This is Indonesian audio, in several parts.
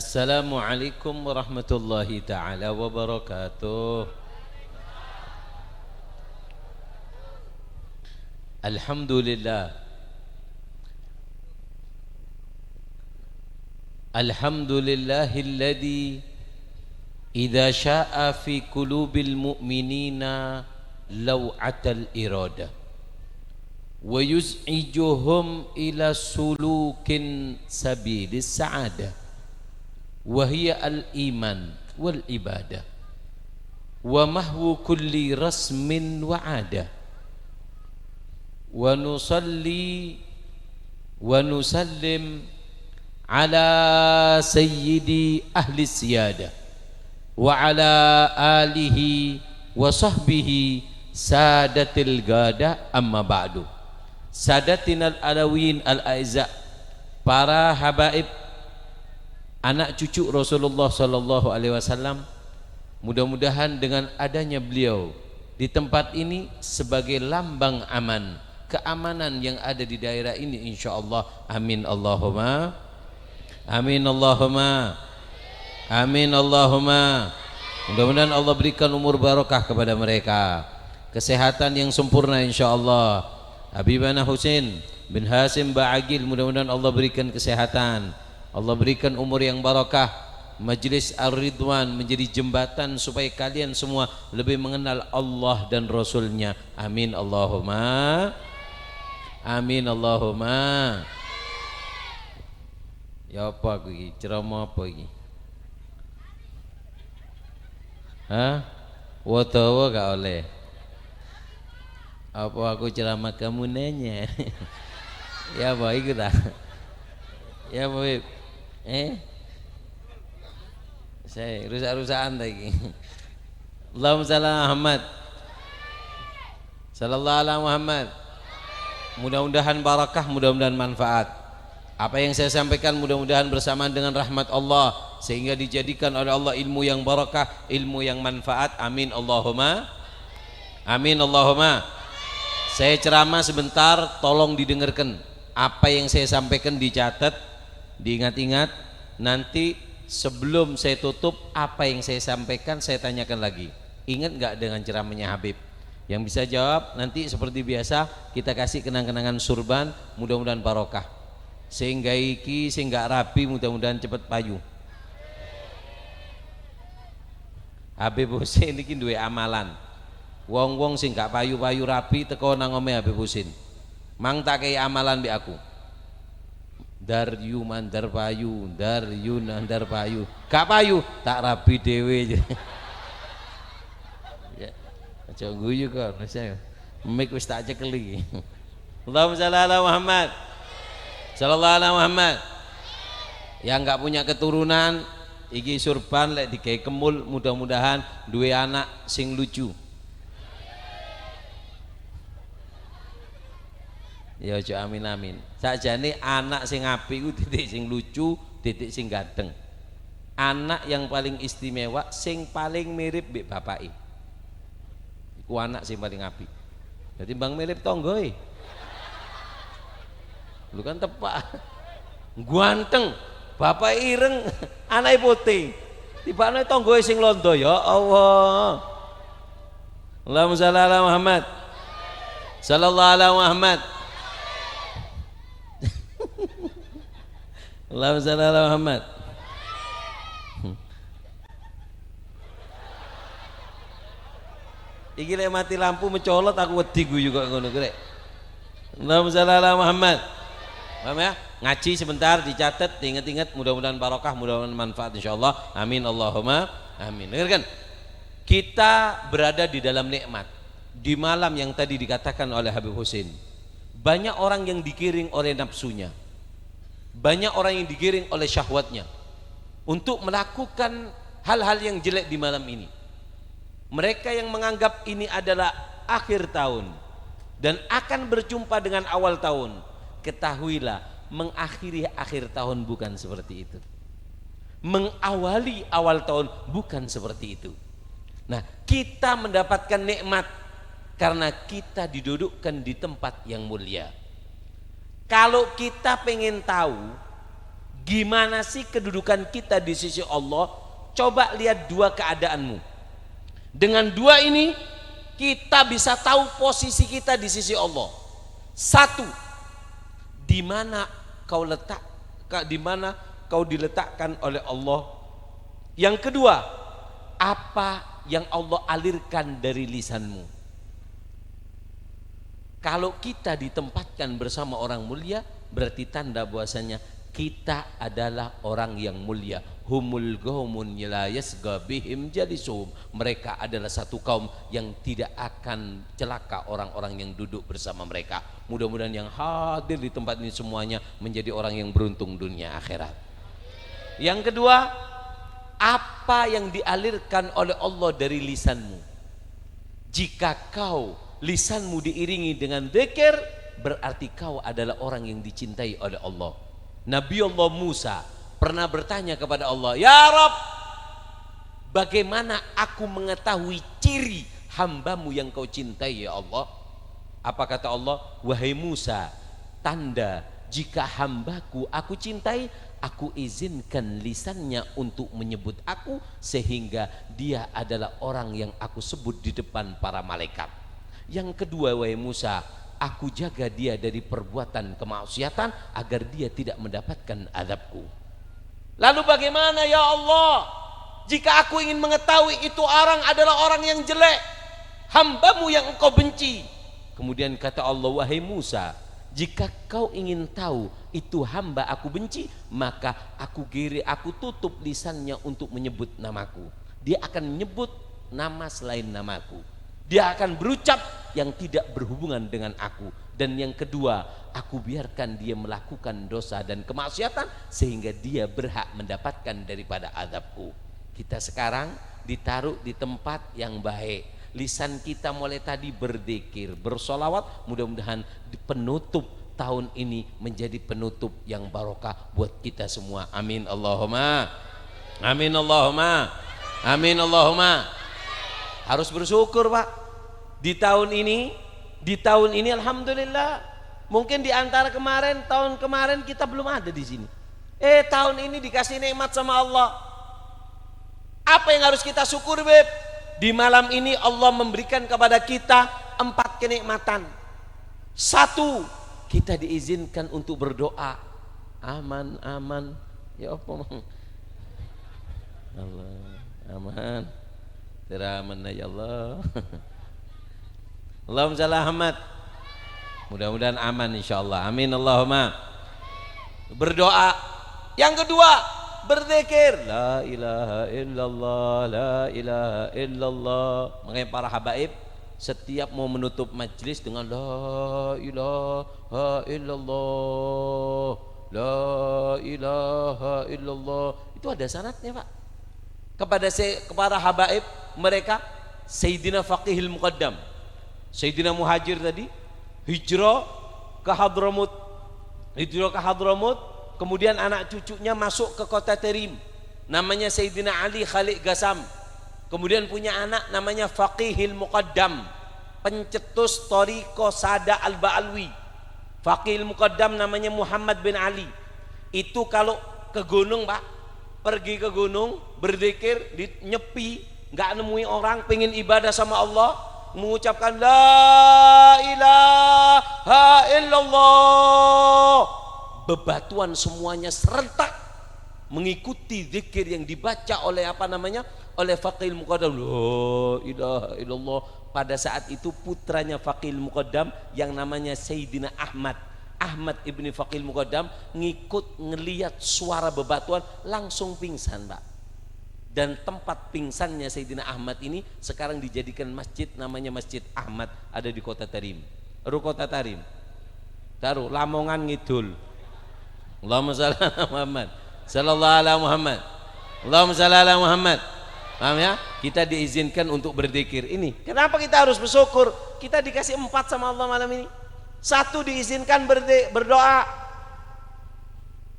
Assalamualaikum warahmatullahi ta'ala wabarakatuh. Alhamdulillah. Alhamdulillahilladzi idza syaa fi qulubil mu'minina law'atal irada wa yuz'ijuhum ila sulukin sabilis sa'adah wa hiya al-iman wal ibadah wa mahwu kulli rasmin wa adah wa nusalli wa nusallim ala sayyidi ahli siyadah wa ala alihi wa sahbihi sadatil gada amma ba'du. Sadatinal alawin al-aiza, para habaib anak cucu Rasulullah sallallahu alaihi wasallam, mudah-mudahan dengan adanya beliau di tempat ini sebagai lambang aman, keamanan yang ada di daerah ini insyaallah. Amin Allahumma amin Allahumma amin Allahumma. Mudah-mudahan Allah berikan umur barokah kepada mereka, kesehatan yang sempurna insyaallah. Habibana Husain bin Hasim Ba'agil, mudah-mudahan Allah berikan kesehatan, Allah berikan umur yang barakah. Majlis Ar-Ridwan menjadi jembatan supaya kalian semua lebih mengenal Allah dan Rasulnya. Amin Allahumma amin Allahumma. Ya apa aku ini? Ceramah apa ini? Hah? Watawa gak oleh? Apa aku ceramah kamu nanya? Ya apa ikut tak? Ya apa Bib? Saya rusak-rusakan lagi. Allahumma salli ala Muhammad sallallahu ala Muhammad. Mudah-mudahan barakah, mudah-mudahan manfaat. Apa yang saya sampaikan mudah-mudahan bersamaan dengan rahmat Allah, sehingga dijadikan oleh Allah ilmu yang barakah, ilmu yang manfaat. Amin Allahumma amin Allahumma. Saya ceramah sebentar, tolong didengarkan. Apa yang saya sampaikan dicatat, diingat-ingat. Nanti sebelum saya tutup, apa yang saya sampaikan saya tanyakan lagi. Ingat gak dengan ceramahnya Habib? Yang bisa jawab nanti seperti biasa kita kasih kenang-kenangan surban, mudah-mudahan barokah. Sehingga iki sehingga rapi, mudah-mudahan cepat payu. Habib Husain iki duwe amalan. Wong-wong sing gak payu-payu rapi teko nang ome Habib Husain. Mang tak kei amalan mbek aku. Daryu mandar payu, daryu nandar payu. Gak payu, tak rapi dhewe. Ya. Aja guyu kok, saya. Mik wis tak cekeli. Allahumma shalli ala Muhammad sallallahu alaihi Muhammad. Yang enggak punya keturunan iki surban lek digawe kemul, mudah-mudahan duwe anak sing lucu. Ya aja amin amin. Sakjane anak sing apik ku titik sing lucu, titik sing ganteng. Anak yang paling istimewa sing paling mirip mbek bapake. Iku anak sing paling apik. Dadi bang mirip tonggoe. Lu kan tepak ganteng, bapak ireng, anake putih, tibane tonggoe sing londo. Ya Allah. Allahumma shalli ala Muhammad sallallahu ala Muhammad. Allahumma shalli ala Muhammad. Iki lek mati lampu mencolot aku wedi guyu kok ngono rek. Allahumma shalli ala Muhammad. Paham ya? Ngaji sebentar dicatat, diingat-ingat, mudah-mudahan barokah, mudah-mudahan manfaat insyaallah. Amin Allahumma amin. Dengarkan. Kita berada di dalam nikmat. Di malam yang tadi dikatakan oleh Habib Husain. Banyak orang yang digiring oleh nafsunya. Banyak orang yang digiring oleh syahwatnya untuk melakukan hal-hal yang jelek di malam ini. Mereka yang menganggap ini adalah akhir tahun dan akan berjumpa dengan awal tahun. Ketahuilah, mengakhiri akhir tahun bukan seperti itu. Mengawali awal tahun bukan seperti itu. Nah, kita mendapatkan nikmat karena kita didudukkan di tempat yang mulia. Kalau kita pengen tahu Gimana sih kedudukan kita di sisi Allah? Coba lihat dua keadaanmu. Dengan dua ini kita bisa tahu posisi kita di sisi Allah. Satu, di mana kau diletakkan oleh Allah. Yang kedua, apa yang Allah alirkan dari lisanmu. Kalau kita ditempatkan bersama orang mulia, berarti tanda bahwasanya kita adalah orang yang mulia. Humul qaumun la yasga bihim jalisuhum. Mereka adalah satu kaum yang tidak akan celaka orang-orang yang duduk bersama mereka. Mudah-mudahan yang hadir di tempat ini semuanya menjadi orang yang beruntung dunia akhirat. Yang kedua, apa yang dialirkan oleh Allah dari lisanmu. Jika lisanmu diiringi dengan dzikir, berarti kau adalah orang yang dicintai oleh Allah. Nabi Allah Musa pernah bertanya kepada Allah, ya Rabb, bagaimana aku mengetahui ciri hambamu yang kau cintai ya Allah? Apa kata Allah? Wahai Musa, tanda jika hambaku aku cintai, aku izinkan lisannya untuk menyebut aku, sehingga dia adalah orang yang aku sebut di depan para malaikat. Yang kedua, wahai Musa, aku jaga dia dari perbuatan kemaksiatan agar dia tidak mendapatkan azabku. Lalu bagaimana ya Allah jika aku ingin mengetahui itu orang adalah orang yang jelek, hambamu yang engkau benci? Kemudian kata Allah, wahai Musa, jika kau ingin tahu itu hamba aku benci, maka aku tutup lisannya untuk menyebut namaku. Dia akan menyebut nama selain namaku. Dia akan berucap yang tidak berhubungan dengan aku. Dan yang kedua, aku biarkan dia melakukan dosa dan kemaksiatan sehingga dia berhak mendapatkan daripada azabku. Kita sekarang ditaruh di tempat yang baik. Lisan kita mulai tadi berzikir, bersolawat. Mudah-mudahan penutup tahun ini menjadi penutup yang barokah buat kita semua. Amin Allahumma. Amin Allahumma. Amin Allahumma. Harus bersyukur Pak. Di tahun ini alhamdulillah. Mungkin di antara tahun kemarin kita belum ada di sini. Tahun ini dikasih nikmat sama Allah. Apa yang harus kita syukur, Beb? Di malam ini Allah memberikan kepada kita 4 kenikmatan. 1, kita diizinkan untuk berdoa. Aman. Ya apa? Allah, aman. Teraman ya Allah. Allahumma shalli Ahmad. Mudah-mudahan aman insyaallah. Amin Allahumma. Berdoa. Yang kedua, berzikir. La ilaha illallah, la ilaha illallah. Makanya para habaib setiap mau menutup majelis dengan la ilaha illallah, la ilaha illallah. Itu ada syaratnya Pak. Kepada habaib mereka Sayyidina Faqihil Muqaddam, Sayyidina Muhajir tadi hijrah ke Hadramut, kemudian anak cucunya masuk ke kota Tarim, namanya Sayyidina Ali Khaliq Gasam, kemudian punya anak namanya Faqihil Muqaddam, pencetus Thariqah Sada Al-Ba'alwi. Faqihil Muqaddam namanya Muhammad bin Ali. Itu kalau ke gunung Pak, pergi ke gunung berzikir, nyepi, nggak nemui orang, pengen ibadah sama Allah, mengucapkan la ilaha illallah, bebatuan semuanya serentak mengikuti zikir yang dibaca oleh oleh Faqihil Muqaddam, la ilaha illallah. Pada saat itu putranya Faqihil Muqaddam yang namanya Sayyidina Ahmad ibni Faqihil Muqaddam ngelihat suara bebatuan langsung pingsan Pak. Dan tempat pingsannya Sayyidina Ahmad ini sekarang dijadikan masjid, namanya Masjid Ahmad, ada di kota Tarim. Kota Tarim. Taruh Lamongan Ngidul. Allahumma shalli ala Muhammad. Sallallahu ala Muhammad. Allahumma shalli ala Muhammad. Paham ya? Kita diizinkan untuk berzikir ini. Kenapa kita harus bersyukur? Kita dikasih 4 sama Allah malam ini. 1, diizinkan berdoa.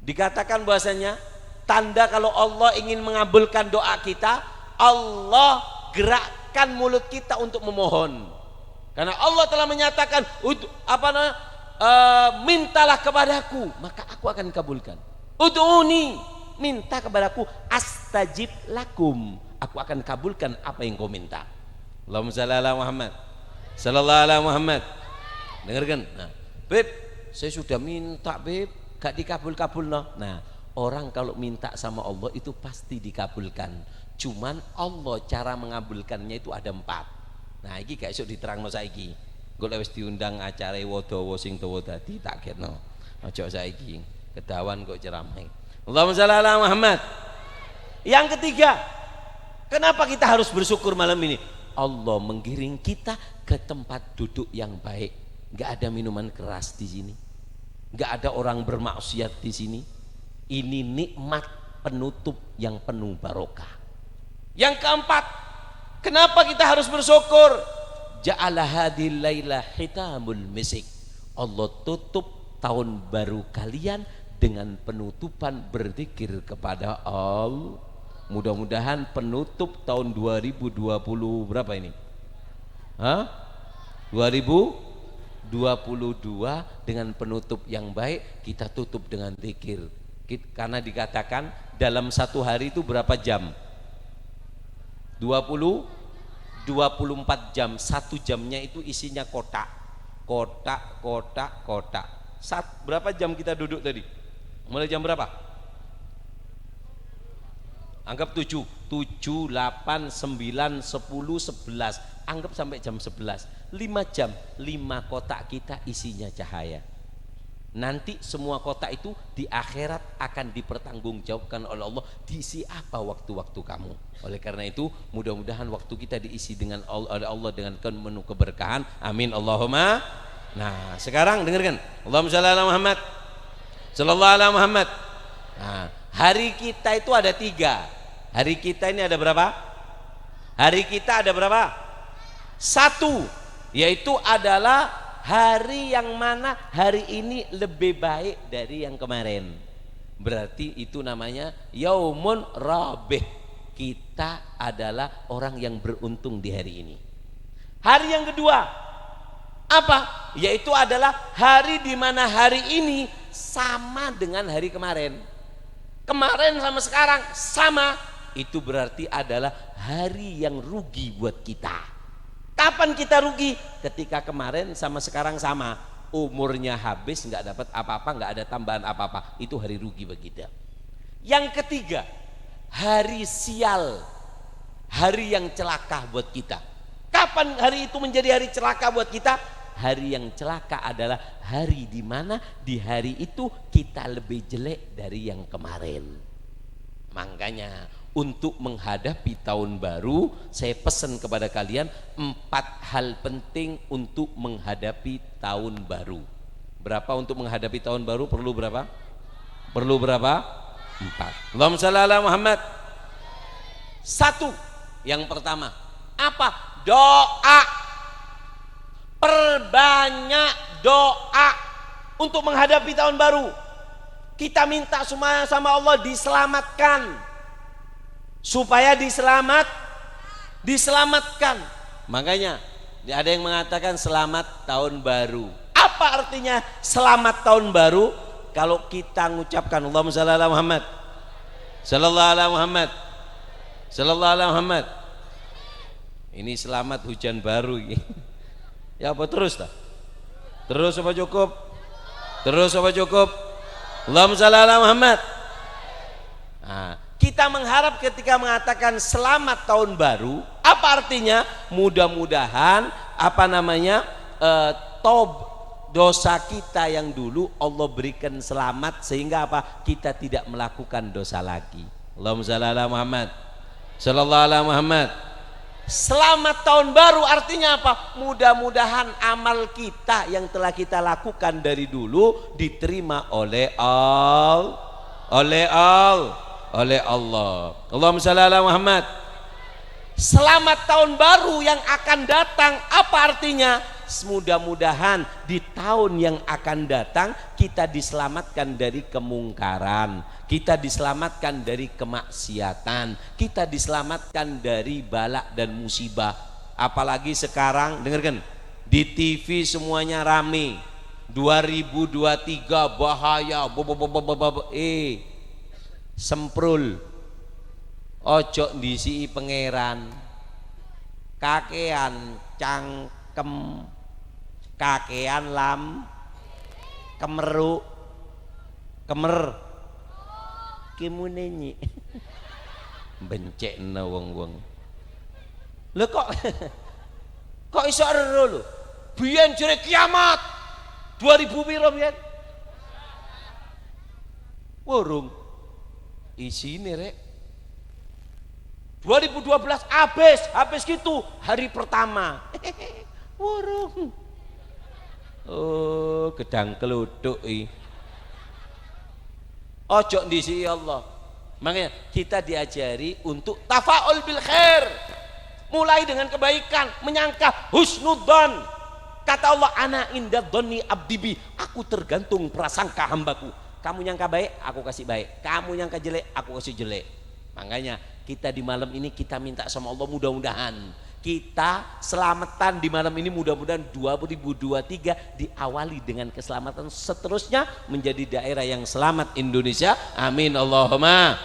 Dikatakan bahasanya tanda kalau Allah ingin mengabulkan doa kita, Allah gerakkan mulut kita untuk memohon. Karena Allah telah menyatakan mintalah kepadaku maka aku akan kabulkan. Ud'uni, minta kepadaku, astajib lakum, aku akan kabulkan apa yang kau minta. Allahumma shalli ala Muhammad sallallahu alaihi Muhammad. Dengarkan. Nah, Beb, saya sudah minta, Beb, gak dikabul-kabul no. Nah, orang kalau minta sama Allah itu pasti dikabulkan. Cuman Allah cara mengabulkannya itu ada 4. Nah, iki gak esuk diterangno saiki. Engko wis diundang acara Wadawa sing dawa dadi tak ketno. Aja saiki. Kedawan kok ceramah. Allahumma shalli ala Muhammad. Yang ketiga, kenapa kita harus bersyukur malam ini? Allah menggiring kita ke tempat duduk yang baik. Enggak ada minuman keras di sini. Enggak ada orang bermaksiat di sini. Ini nikmat penutup yang penuh barokah. Yang keempat, kenapa kita harus bersyukur? Ja'ala hadhil laila hitamul misik. Allah tutup tahun baru kalian dengan penutupan berzikir kepada Allah. Mudah-mudahan penutup tahun 2020 berapa ini? 2022 dengan penutup yang baik, kita tutup dengan zikir. Karena dikatakan dalam satu hari itu berapa jam? 24 jam. Satu jamnya itu isinya kotak. Berapa jam kita duduk tadi? Mulai jam berapa? Anggap 7, 8, 9, 10, 11. Anggap sampai jam 11. 5 jam, 5 kotak kita isinya cahaya. Nanti semua kotak itu di akhirat akan dipertanggungjawabkan oleh Allah. Diisi apa waktu-waktu kamu? Oleh karena itu, mudah-mudahan waktu kita diisi dengan oleh Allah dengan penuh keberkahan. Amin Allahumma. Nah, sekarang dengarkan. Allahumma shalli ala Muhammad sallallahu alaihi Muhammad. Nah, hari kita itu ada 3. Hari kita ini ada berapa? Hari kita ada berapa? 1, yaitu adalah hari yang mana hari ini lebih baik dari yang kemarin. Berarti itu namanya yaumun rabih. Kita adalah orang yang beruntung di hari ini. Hari yang kedua apa? Yaitu adalah hari di mana hari ini sama dengan hari kemarin. Kemarin sama sekarang sama. Itu berarti adalah hari yang rugi buat kita. Kapan kita rugi? Ketika kemarin sama sekarang sama, umurnya habis, nggak dapat apa-apa, nggak ada tambahan apa-apa. Itu hari rugi bagi kita. Yang ketiga, hari sial, hari yang celaka buat kita. Kapan hari itu menjadi hari celaka buat kita? Hari yang celaka adalah hari di mana di hari itu kita lebih jelek dari yang kemarin. Makanya untuk menghadapi tahun baru, saya pesan kepada kalian 4 hal penting untuk menghadapi tahun baru. Berapa untuk menghadapi tahun baru? Perlu berapa? Perlu berapa? 4. Allahumma shalli ala Muhammad. 1, yang pertama apa? Doa. Perbanyak doa untuk menghadapi tahun baru. Kita minta semua sama Allah diselamatkan. Supaya diselamatkan. Makanya ada yang mengatakan selamat tahun baru. Apa artinya selamat tahun baru? Kalau kita mengucapkan Allahumma shalli ala Muhammad sallallahu alaihi Muhammad sallallahu alaihi Muhammad. Ini selamat hujan baru. Ya apa terus tak? Terus apa cukup? Terus apa cukup? Allahumma shalli ala Muhammad. Nah, kita mengharap ketika mengatakan selamat tahun baru, apa artinya? Mudah-mudahan dosa kita yang dulu Allah berikan selamat sehingga apa? Kita tidak melakukan dosa lagi. Allahumma shalli ala Muhammad sallallahu alaihi Muhammad. Selamat tahun baru artinya apa? Mudah-mudahan amal kita yang telah kita lakukan dari dulu diterima oleh Allah. Allahumma shalli ala Muhammad. Selamat tahun baru yang akan datang. Apa artinya? Mudah-mudahan di tahun yang akan datang kita diselamatkan dari kemungkaran, kita diselamatkan dari kemaksiatan, kita diselamatkan dari balak dan musibah. Apalagi sekarang dengarkan, di TV semuanya rame. 2023 bahaya. semprul, ojo ndisi pangeran, kakean cangkem, kakean lam, kemeru, kemer, kimunenyi, bencekna wong-wong. Lho kok iso ero lho? Biyen jere kiamat 2000 piro biyen? Wurung isine rek 2012 habis gitu hari pertama. Wurung. Oh, gedang keluduk iki. Ojo ndisi Allah. Makanya kita diajari untuk tafaul bil khair. Mulai dengan kebaikan, menyangka husnudzon. Kata Allah, ana inda dzanni abdibi, aku tergantung prasangka hambaku. Kamu nyangka baik, aku kasih baik. Kamu nyangka jelek, aku kasih jelek. Makanya kita di malam ini kita minta sama Allah, mudah-mudahan kita selamatan di malam ini, mudah-mudahan 2023 diawali dengan keselamatan, seterusnya menjadi daerah yang selamat Indonesia. Amin Allahumma.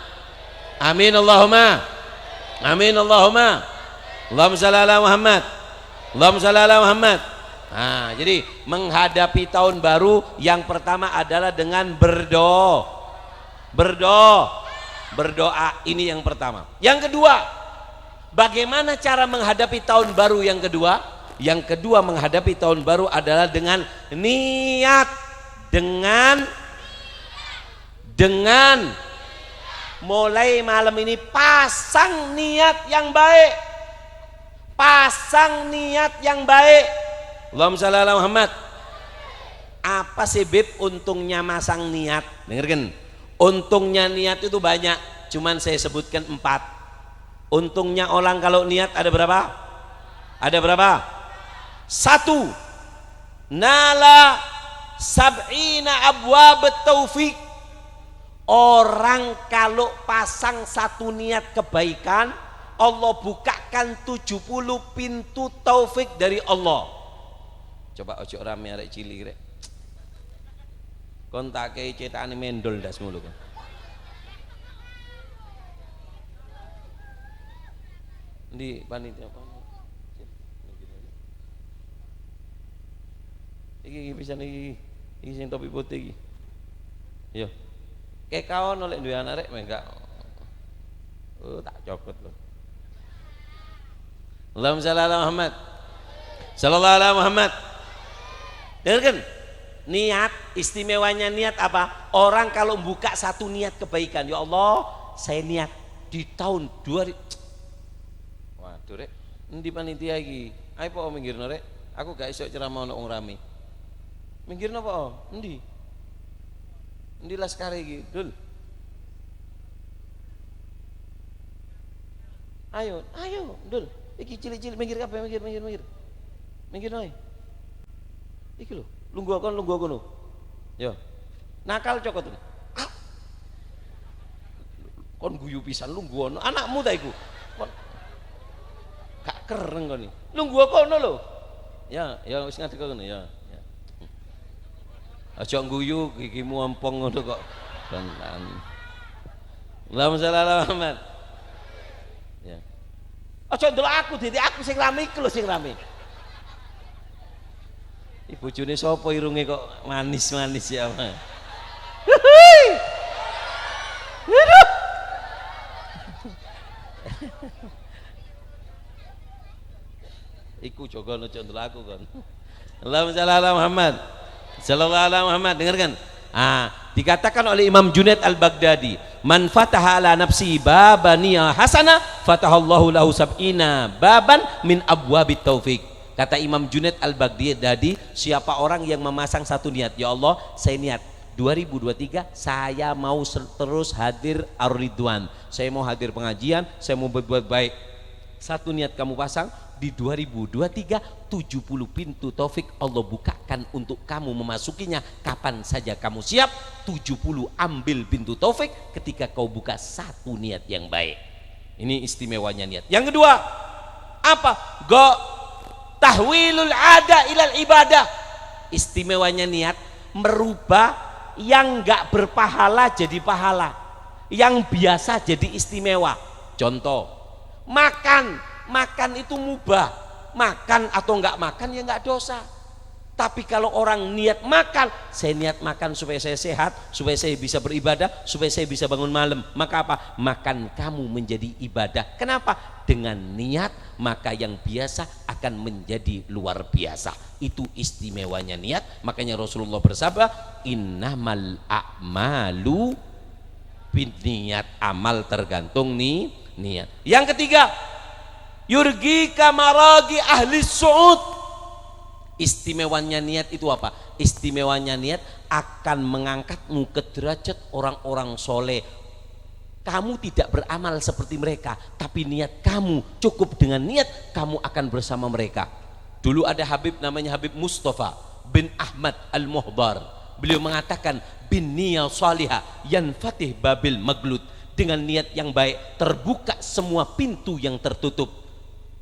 Amin Allahumma. Amin Allahumma. Allahumma shalli ala Muhammad. Allahumma shalli ala Muhammad. Nah, jadi menghadapi tahun baru yang pertama adalah dengan berdoa. Berdoa ini yang pertama. Yang kedua, bagaimana cara menghadapi tahun baru yang kedua? Yang kedua menghadapi tahun baru adalah dengan niat, dengan mulai malam ini pasang niat yang baik. Pasang niat yang baik. Allahumma shalli ala Muhammad. Apa sih Bib untungnya masang niat? Dengarkan. Untungnya niat itu banyak, cuman saya sebutkan 4. Untungnya orang kalau niat ada berapa? Ada berapa? 1. Nala sab'ina abwab taufik. Orang kalau pasang satu niat kebaikan, Allah bukakan 70 pintu taufik dari Allah. Coba ojo rame arek cilik rek. Kon tak kei cetakane mendol ndas mulu kon. Di panitia apa? Iki pisan iki sing topi putih iki. Yo. Kayak kawan oleh duwe anak rek enggak. Oh, tak cokot lho. Allahumma shalli ala Muhammad. Sallallahu alaihi Muhammad. Dengarkan. Niat, istimewanya niat apa? Orang kalau buka satu niat kebaikan, ya Allah, saya niat di tahun 2000. Waduh rek, endi panitia iki? Ayo po minggirno rek. Aku gak iso ceramah ono wong rame. Minggirno po, endi? Endi laskare iki, Dul? Ayo, Dul. Iki cilik-cilik minggir kabeh, minggir. Minggir noy. Iki lho, lungguh kono. Yo. Nakal cokot. Kon guyu pisan lungguh ono. Anakmu ta iku? Kon gak kereng kon iki. Lungguh kono lho. Ya wis ngadeg kono ya. Aja guyu gigimu ompong ngono kok. Tenan. Allahumma shalli ala Muhammad. Ya. Aja ndelok aku, dadi aku sing rame iki lho sing rame. Ibu bojone sapa irunge kok manis-manis ya, Mas. Iku jogo ojo ndelok aku kon. Allahumma shalli ala Muhammad. Sallallahu alaihi Muhammad. Dengarkan. Dikatakan oleh Imam Junaid Al-Baghdadi, man fataha ala nafsi babaniya hasana fatahallahu lahu sab'ina baban min abwabit taufik. Kata Imam Junaid Al-Baghdadi, siapa orang yang memasang satu niat, ya Allah, saya niat 2023 saya mau terus hadir ar-ridwan, saya mau hadir pengajian, saya mau berbuat baik. Satu niat kamu pasang, di 2023 70 pintu taufik Allah bukakan untuk kamu memasukinya kapan saja kamu siap. 70 ambil pintu taufik ketika kau buka satu niat yang baik. Ini istimewanya niat. Yang kedua apa? Tahwilul ada ilal ibadah. Istimewanya niat merubah yang enggak berpahala jadi pahala. yang biasa jadi istimewa. Contoh, makan itu mubah, makan atau enggak makan ya enggak dosa. Tapi kalau orang niat makan, saya niat makan supaya saya sehat, supaya saya bisa beribadah, supaya saya bisa bangun malam, maka apa? Makan kamu menjadi ibadah. Kenapa? Dengan niat, maka yang biasa akan menjadi luar biasa. Itu istimewanya niat. Makanya Rasulullah bersabda, innamal a'malu binniyat, amal tergantung niat. Yang ketiga, yurgika maragi ahli su'ud. Istimewanya niat itu apa? Istimewanya niat akan mengangkatmu ke derajat orang-orang soleh. Kamu tidak beramal seperti mereka, tapi niat kamu cukup dengan niat, kamu akan bersama mereka. Dulu ada Habib namanya Habib Mustafa bin Ahmad Al-Muhbar. Beliau mengatakan, bin niyah salihah yanfatih babil maglud. Dengan niat yang baik terbuka semua pintu yang tertutup.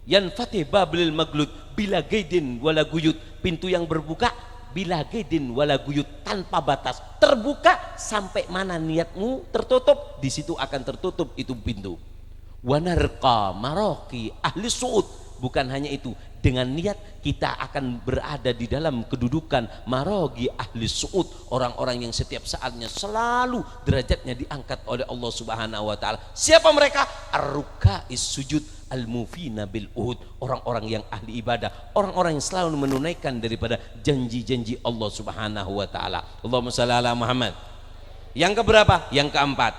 Yanfatih babil maglud bila gaidin wala guyut. Pintu yang berbuka bila gaidin wala guyut, tanpa batas, terbuka sampai mana niatmu tertutup, di situ akan tertutup itu pintu. Wanarqa maraqi ahli su'ud. Bukan hanya itu, dengan niat kita akan berada di dalam kedudukan maragi ahli su'ud, orang-orang yang setiap saatnya selalu derajatnya diangkat oleh Allah Subhanahu wa taala. Siapa mereka? Ar-ruka'is sujud al-mufina bil uhud, orang-orang yang ahli ibadah, orang-orang yang selalu menunaikan daripada janji-janji Allah Subhanahu wa taala. Allahumma shalli ala Muhammad. Yang keberapa? Yang keempat.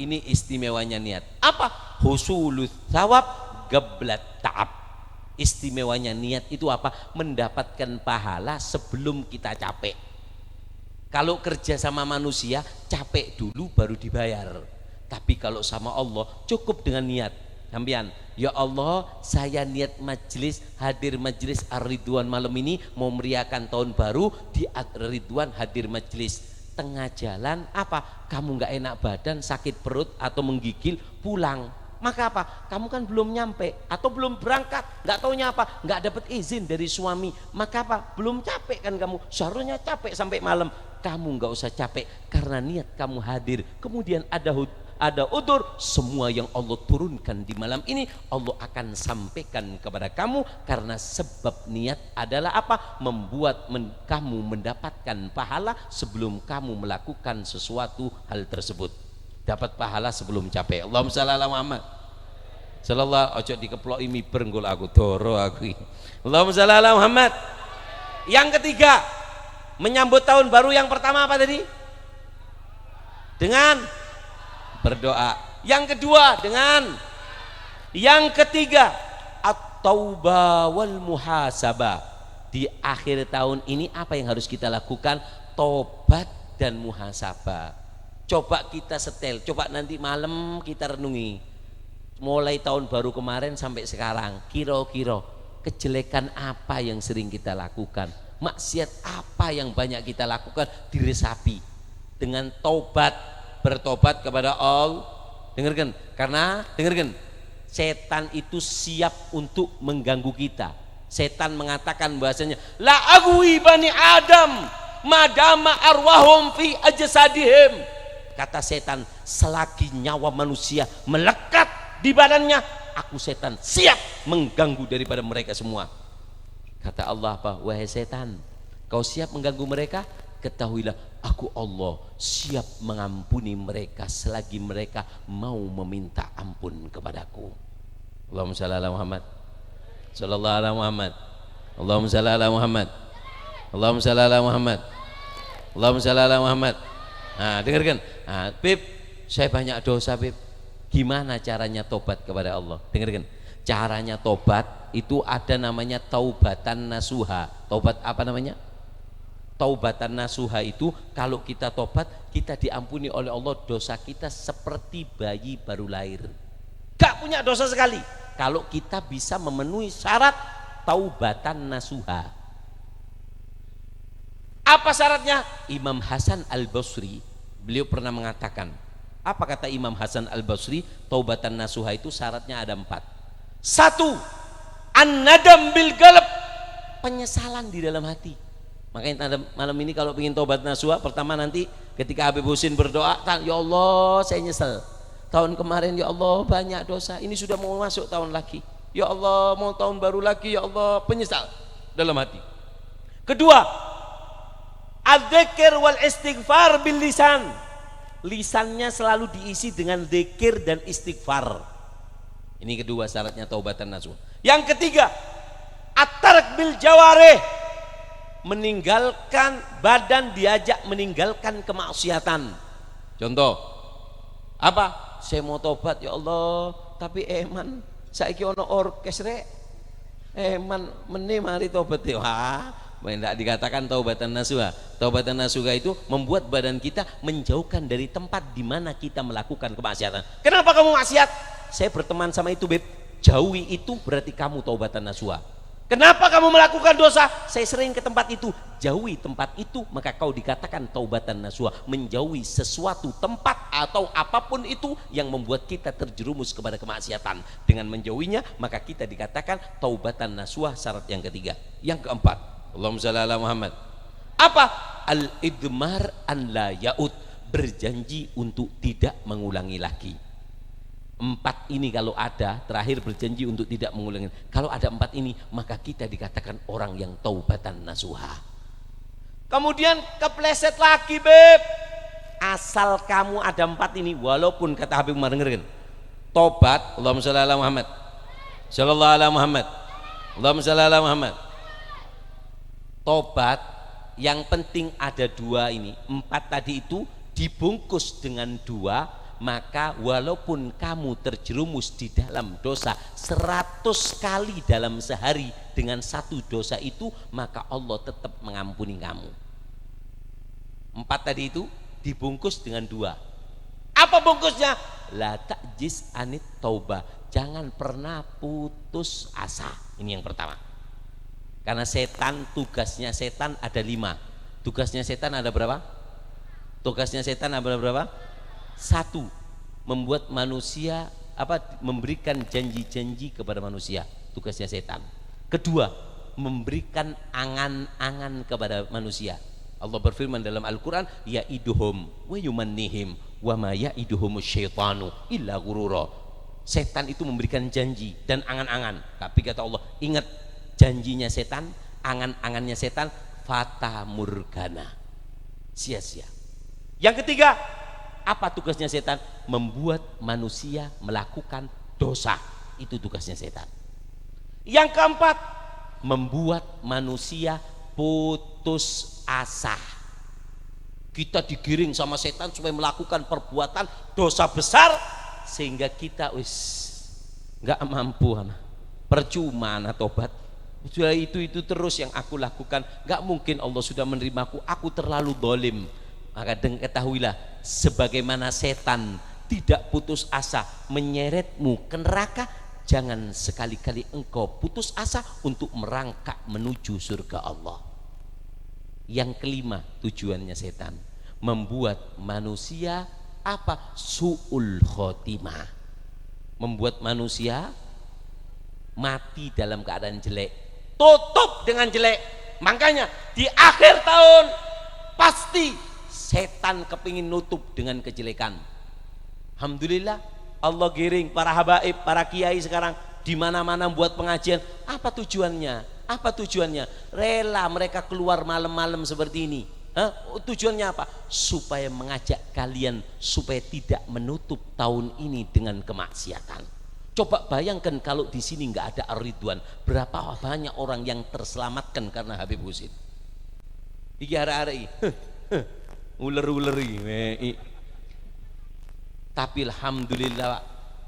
Ini istimewanya niat. Apa? Husulul thawab qabla ta'ab. Istimewanya niat itu apa? Mendapatkan pahala sebelum kita capek. Kalau kerja sama manusia, capek dulu baru dibayar. Tapi kalau sama Allah, cukup dengan niat. Sampean, ya Allah, saya niat majelis, hadir majelis Ar-Ridwan malam ini, mau meriahkan tahun baru di Ar-Ridwan, hadir majelis. Tengah jalan apa? Kamu nggak enak badan, sakit perut atau menggigil, pulang. Maka apa? Kamu kan belum nyampe atau belum berangkat, nggak taunya apa? Nggak dapat izin dari suami. Maka apa? Belum capek kan kamu? Seharusnya capek sampai malam. Kamu nggak usah capek karena niat kamu hadir. Kemudian ada udur, semua yang Allah turunkan di malam ini Allah akan sampaikan kepada kamu, karena sebab niat adalah apa? Membuat kamu mendapatkan pahala sebelum kamu melakukan sesuatu hal tersebut. Dapat pahala sebelum capek. Allahumma shalli ala Muhammad. Sallallahu ojo dikeploki miber nggo aku doro aku. Allahumma shalli ala Muhammad. Yang ketiga, menyambut tahun baru yang pertama apa tadi? Dengan berdoa. Yang kedua dengan, yang ketiga at-taubah wal muhasabah. Di akhir tahun ini apa yang harus kita lakukan? Tobat dan muhasabah. Coba kita setel, coba nanti malam kita renungi mulai tahun baru kemarin sampai sekarang, kira-kira kejelekan apa yang sering kita lakukan, maksiat apa yang banyak kita lakukan, diresapi dengan taubat, bertobat kepada Allah. Dengarkan, karena dengarkan, setan itu siap untuk mengganggu kita. Setan mengatakan bahasanya, la agwi bani Adam madama arwahum fi ajsadihim. Kata setan, selagi nyawa manusia melekat di badannya, aku setan siap mengganggu daripada mereka semua. Kata Allah apa? Wahai setan, kau siap mengganggu mereka? Ketahuilah, aku Allah siap mengampuni mereka selagi mereka mau meminta ampun kepadaku. Allahumma shalli ala Muhammad. Sallallahu ala Muhammad. Allahumma shalli ala Muhammad. Allahumma shalli ala Muhammad. Allahumma shalli ala Muhammad. Nah, dengarkan. Nah, Bib, saya banyak dosa, Bib. Gimana caranya tobat kepada Allah? Dengarkan. Caranya tobat itu ada namanya taubatan nasuha. Tobat apa namanya? Taubatan nasuha itu kalau kita tobat, kita diampuni oleh Allah dosa kita seperti bayi baru lahir. Gak punya dosa sekali. Kalau kita bisa memenuhi syarat taubatan nasuha. Apa syaratnya? Imam Hasan Al-Basri, beliau pernah mengatakan, apa kata Imam Hasan Al-Basri? Taubatan nasuha itu syaratnya ada 4. 1, an-nadam bil galab, penyesalan di dalam hati. Makanya malam ini kalau ingin taubat nasuha, pertama nanti ketika Habib Husin berdoa, ya Allah saya nyesel tahun kemarin, ya Allah banyak dosa, ini sudah mau masuk tahun lagi, ya Allah mau tahun baru lagi, ya Allah penyesal dalam hati. Kedua, adzikir wal istighfar bil lisan, lisannya selalu diisi dengan zikir dan istighfar. Ini kedua syaratnya taubatan nasuha. Yang ketiga, at-tark bil jawarih, meninggalkan badan, diajak meninggalkan kemaksiatan. Contoh apa? Saya mau tobat ya Allah, tapi eman saiki ono orkes rek, eman meni mari tobat ya. Wah, tidak dikatakan taubatan nasuha. Taubatan nasuha itu membuat badan kita menjauhkan dari tempat di mana kita melakukan kemaksiatan. Kenapa kamu maksiat? Saya berteman sama itu beb, jauhi itu berarti kamu taubatan nasuha. Kenapa kamu melakukan dosa? Saya sering ke tempat itu, jauhi tempat itu, maka kau dikatakan taubatan nasuha. Menjauhi sesuatu tempat atau apapun itu yang membuat kita terjerumus kepada kemaksiatan. Dengan menjauhinya maka kita dikatakan taubatan nasuha. Syarat yang ketiga. Yang keempat, Allahumma shalli ala Muhammad, apa? Al-idmar an la ya'ud, berjanji untuk tidak mengulangi lagi. Empat ini kalau ada, terakhir berjanji untuk tidak mengulangi. Kalau ada empat ini maka kita dikatakan orang yang taubatan nasuha. Kemudian kepleset lagi beb, asal kamu ada empat ini, walaupun kata Habib Umar, dengerin, tobat, Allahumma shalli ala Muhammad, sallallahu ala Muhammad, Allahumma shalli ala Muhammad, tobat yang penting ada dua ini. Empat tadi itu dibungkus dengan dua, maka walaupun kamu terjerumus di dalam dosa 100 kali dalam sehari dengan satu dosa itu, maka Allah tetap mengampuni kamu. Empat tadi itu dibungkus dengan dua. Apa bungkusnya? La ta'jiz anit taubah, jangan pernah putus asa. Ini yang pertama. Karena setan, tugasnya setan ada 5. Tugasnya setan ada berapa? Tugasnya setan ada berapa? 1, membuat manusia memberikan janji-janji kepada manusia, tugasnya setan. Kedua, memberikan angan-angan kepada manusia. Allah berfirman dalam Al-Quran, ya'iduhum wa yumannihim wa ma ya'iduhumus syaitanu illa ghurura. Setan itu memberikan janji dan angan-angan, tapi kata Allah, ingat janjinya setan, angan-angannya setan fata murgana, sia-sia. Yang ketiga, apa tugasnya setan? Membuat manusia melakukan dosa. Itu tugasnya setan. Yang keempat, membuat manusia putus asa. Kita digiring sama setan supaya melakukan perbuatan dosa besar sehingga kita nggak mampu, percuma tobat. Sudah itu terus yang aku lakukan, nggak mungkin Allah sudah menerimaku, aku terlalu dolim. Maka ketahuilah, sebagaimana setan tidak putus asa menyeretmu ke neraka, jangan sekali-kali engkau putus asa untuk merangkak menuju surga Allah. Yang kelima, tujuannya setan membuat manusia apa? Su'ul khotimah, membuat manusia mati dalam keadaan jelek, tutup dengan jelek. Makanya di akhir tahun pasti setan kepingin nutup dengan kejelekan. Alhamdulillah Allah giring para habaib, para kiai sekarang di mana-mana buat pengajian. Apa tujuannya? Apa tujuannya? Rela mereka keluar malam-malam seperti ini. Tujuannya apa? Supaya mengajak kalian supaya tidak menutup tahun ini dengan kemaksiatan. Coba bayangkan kalau di sini nggak ada Ar-Ridwan, berapa banyak orang yang terselamatkan karena Habib Husin. Iki hari-hari uler-uleri. Tapi alhamdulillah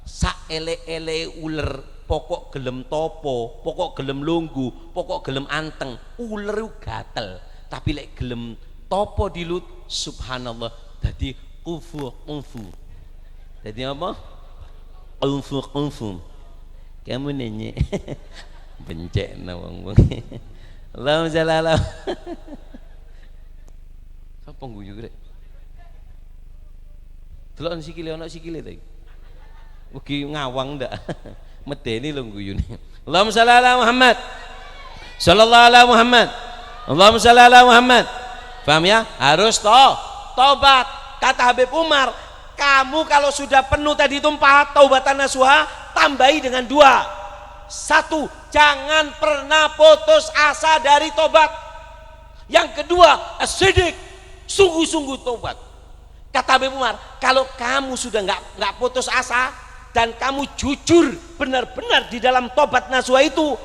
saele-ele uler, pokok gelem topo, pokok gelem lunggu, pokok gelem anteng, uler gatel. Tapi lek gelem topo dilut, subhanallah, jadi kufu. Jadi apa? Kufu. Kamu nanya bencek na wong. Allahumma shalli ala. Apa guyu rek? Delok sikile ana sikile ta iki. Mugi ngawang ndak. Medeni lho guyune. Allahumma shalli ala Muhammad. Sallallahu ala Muhammad. Allahumma shalli ala Muhammad. Paham ya? Harus tobat. Kata Habib Umar, kamu kalau sudah penuh tadi itu 4 taubatan nasuha, tambahi dengan 2. 1, jangan pernah putus asa dari tobat. Yang kedua, as-siddiq, sungguh-sungguh tobat. Kata Habib Umar, kalau kamu sudah nggak putus asa dan kamu jujur benar-benar di dalam tobat nasuha itu,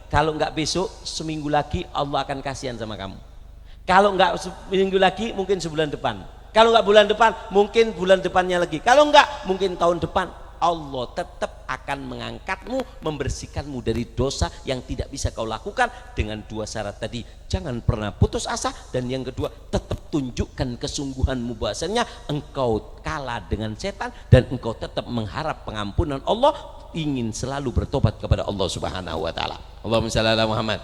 kalau nggak besok, seminggu lagi Allah akan kasihan sama kamu. Kalau nggak seminggu lagi, mungkin sebulan depan. Kalau nggak bulan depan, mungkin bulan depannya lagi. Kalau nggak, mungkin tahun depan. Allah tetap akan mengangkatmu, membersihkanmu dari dosa yang tidak bisa kau lakukan dengan 2 syarat tadi. Jangan pernah putus asa, dan yang kedua, tetap tunjukkan kesungguhanmu bahasanya engkau kalah dengan setan dan engkau tetap mengharap pengampunan Allah, ingin selalu bertobat kepada Allah Subhanahu wa taala. Allahumma shalli ala Muhammad.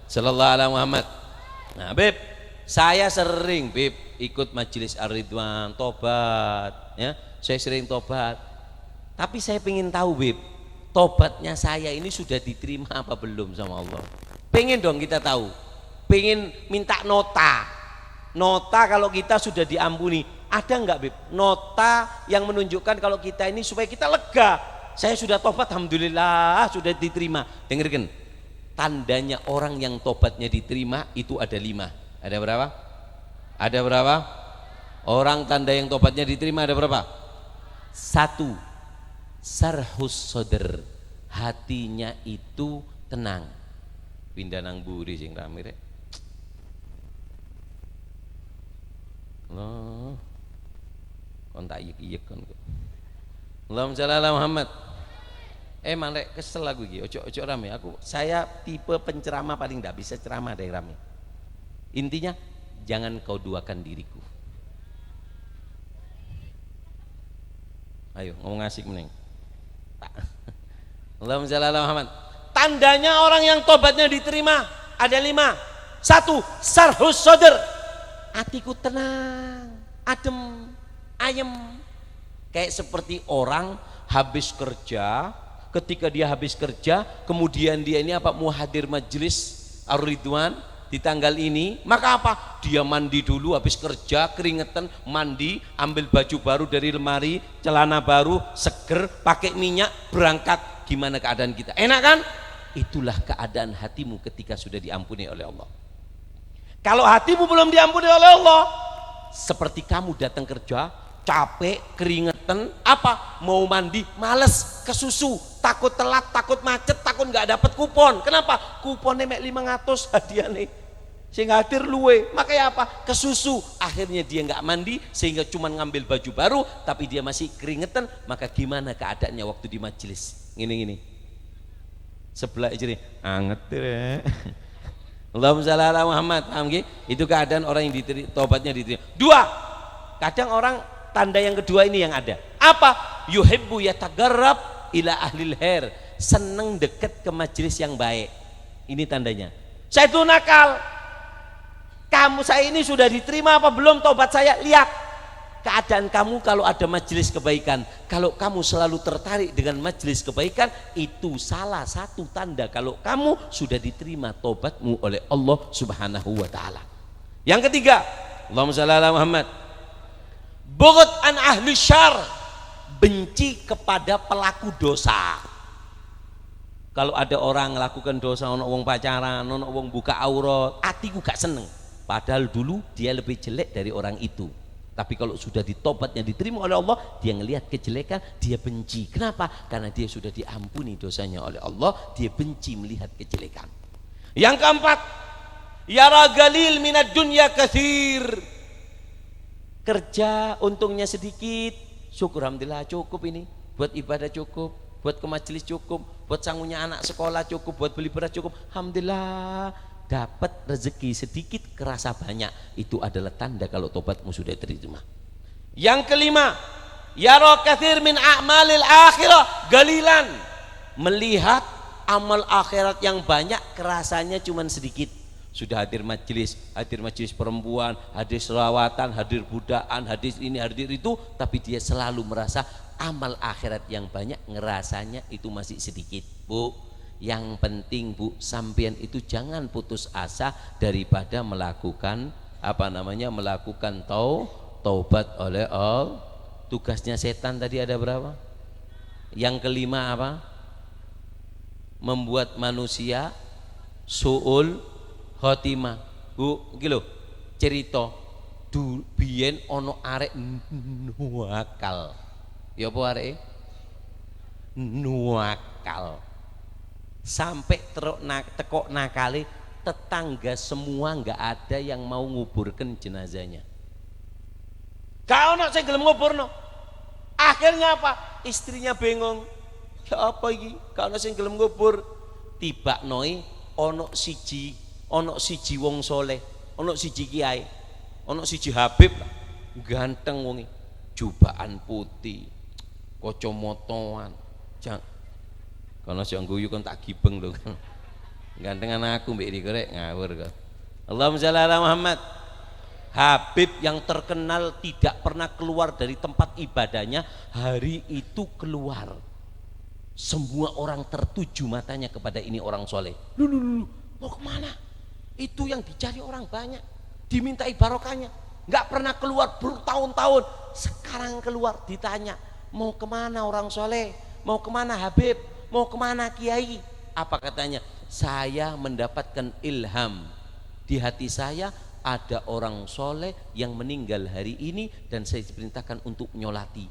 Sallallahu ala Muhammad. Nah, Beb, saya sering ikut majelis Ar-Ridwan tobat, ya. Saya sering tobat. Tapi saya pengen tahu, Beb, tobatnya saya ini sudah diterima apa belum sama Allah? Pengen dong kita tahu. Pengen minta nota kalau kita sudah diampuni. Ada enggak, Beb, nota yang menunjukkan kalau kita ini supaya kita lega, saya sudah tobat, alhamdulillah sudah diterima. Dengarkan, tandanya orang yang tobatnya diterima itu ada 5. Ada berapa? Ada berapa? Orang tanda yang tobatnya diterima ada berapa? 1, sarhus sodr, hatinya itu tenang. Pindah nang buri sing rame rek. Allah, kon tak iyek kon. Allahumma shalli ala Muhammad. Emang rek kesel aku iki, ojo rame. Saya tipe penceramah paling enggak bisa ceramah dari rame. Intinya jangan kau duakan diriku. Ayo ngomong asik meneng. Allahumma shalli ala Muhammad. Tandanya orang yang tobatnya diterima ada 5. 1, sarhus sodr, hatiku tenang, adem, ayem. Kayak seperti orang habis kerja. Ketika dia habis kerja, kemudian dia ini mau hadir majelis Ar-Ridwan di tanggal ini, maka apa? Dia mandi dulu, habis kerja keringetan, mandi, ambil baju baru dari lemari, celana baru, seger, pakai minyak, berangkat. Gimana keadaan kita? Enak kan? Itulah keadaan hatimu ketika sudah diampuni oleh Allah. Kalau hatimu belum diampuni oleh Allah, seperti kamu datang kerja capek, keringetan, mau mandi males, kesusu, takut telat, takut macet, takut nggak dapat kupon. Kenapa? Kuponnya mek 500 hadiah nih, sing hadir luwe, makanya kesusu. Akhirnya dia nggak mandi sehingga cuma ngambil baju baru, tapi dia masih keringetan. Maka gimana keadaannya waktu di majelis? Gini sebelah jadi anget deh. Allahumma shalli ala Muhammad. Paham gak? Itu keadaan orang yang tobatnya diterima. 2, kadang orang tanda yang kedua ini yang ada. Yuhibbu yatagarrab ila ahlil khair, seneng deket ke majelis yang baik. Ini tandanya. Saya itu nakal. Saya ini sudah diterima apa belum tobat saya? Lihat keadaan kamu kalau ada majelis kebaikan. Kalau kamu selalu tertarik dengan majelis kebaikan, itu salah satu tanda kalau kamu sudah diterima tobatmu oleh Allah Subhanahu wa taala. Yang ketiga, Allahumma shalli ala Muhammad. Bughd an ahli syarr, benci kepada pelaku dosa. Kalau ada orang melakukan dosa, ono wong pacaran, ono wong buka aurat, hatiku gak seneng. Padahal dulu dia lebih jelek dari orang itu. Tapi kalau sudah ditobatnya diterima oleh Allah, dia ngelihat kejelekan, dia benci. Kenapa? Karena dia sudah diampuni dosanya oleh Allah, dia benci melihat kejelekan. Yang keempat, yara galil minad dunya katsir. Kerja untungnya sedikit, syukur alhamdulillah cukup ini. Buat ibadah cukup, buat ke majelis cukup, buat sangunya anak sekolah cukup, buat beli beras cukup. Alhamdulillah. Dapat rezeki sedikit kerasa banyak, itu adalah tanda kalau tobatmu sudah diterima. Yang kelima, yara katsir min a'malil akhirah galilan, melihat amal akhirat yang banyak kerasanya cuman sedikit. Sudah hadir majelis perempuan, hadir selawatan, hadir budaan, hadir ini, hadir itu, tapi dia selalu merasa amal akhirat yang banyak ngerasanya itu masih sedikit. Bu, Yang penting Bu, sampean itu jangan putus asa daripada melakukan melakukan taubat oleh Allah. Tugasnya setan tadi ada berapa? Yang kelima apa? Membuat manusia suul khotimah. Bu, iki lho cerita biyen ono arek nuakal. Ya apa areke? Nuakal. Sampai tekok nakale tetangga semua nggak ada yang mau nguburkan jenazahnya. Gak ono sing gelem nguburno. Akhirnya apa? Istrinya bingung. Ya apa iki? Gak ono sing gelem ngubur. Tibaknoi ono siji wong soleh, ono siji kiai, ono siji habib ganteng wonge, jubaan putih, kacamataan. Kalau sing guyu kan tak gibeng lho. Gantengan aku mbek iki rek ngawur kok. Allahumma shalli ala Muhammad. Habib yang terkenal tidak pernah keluar dari tempat ibadahnya, hari itu keluar. Semua orang tertuju matanya kepada ini orang soleh. Lu, mau kemana? Itu yang dicari orang banyak, dimintai barokahnya. Nggak pernah keluar bertahun-tahun. Sekarang keluar ditanya, mau kemana orang soleh? Mau kemana Habib? Mau kemana Kiai? Apa katanya? Saya mendapatkan ilham di hati saya. Ada orang soleh yang meninggal hari ini dan saya diperintahkan untuk nyolati.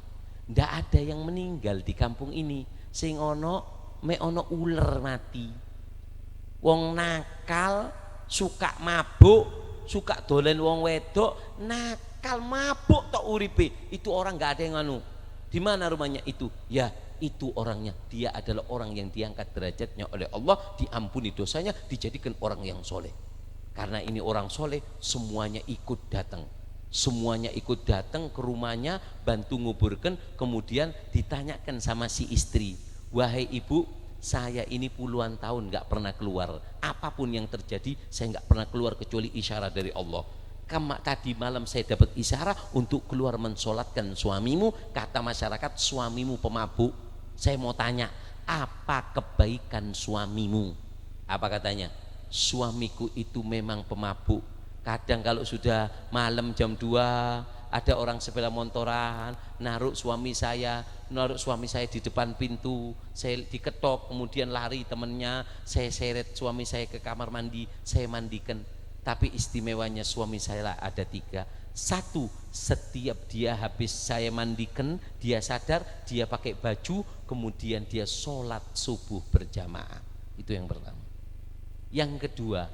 Nggak ada yang meninggal di kampung ini. Sing ono ular mati. Wong nakal, suka mabuk, suka dolen wong wedok, nakal mabuk tok uripe. Itu orang nggak ada yang anu. Di mana rumahnya itu? Ya, itu orangnya. Dia adalah orang yang diangkat derajatnya oleh Allah, diampuni dosanya, dijadikan orang yang soleh. Karena ini orang soleh, semuanya ikut datang. Semuanya ikut datang ke rumahnya, bantu nguburkan. Kemudian ditanyakan sama si istri, wahai ibu, saya ini puluhan tahun gak pernah keluar. Apapun yang terjadi, saya gak pernah keluar kecuali isyarat dari Allah. Tadi malam saya dapat isyarat untuk keluar mensolatkan suamimu. Kata masyarakat, suamimu pemabuk. Saya mau tanya, apa kebaikan suamimu? Apa katanya? Suamiku itu memang pemabuk. Kadang kalau sudah malam jam 2 ada orang sepeda motoran naruh suami saya di depan pintu, saya diketok, kemudian lari temennya, saya seret suami saya ke kamar mandi, saya mandikan. Tapi istimewanya suami saya ada 3. 1, setiap dia habis saya mandikan, dia sadar, dia pakai baju, kemudian dia sholat subuh berjamaah. Itu yang pertama. Yang kedua,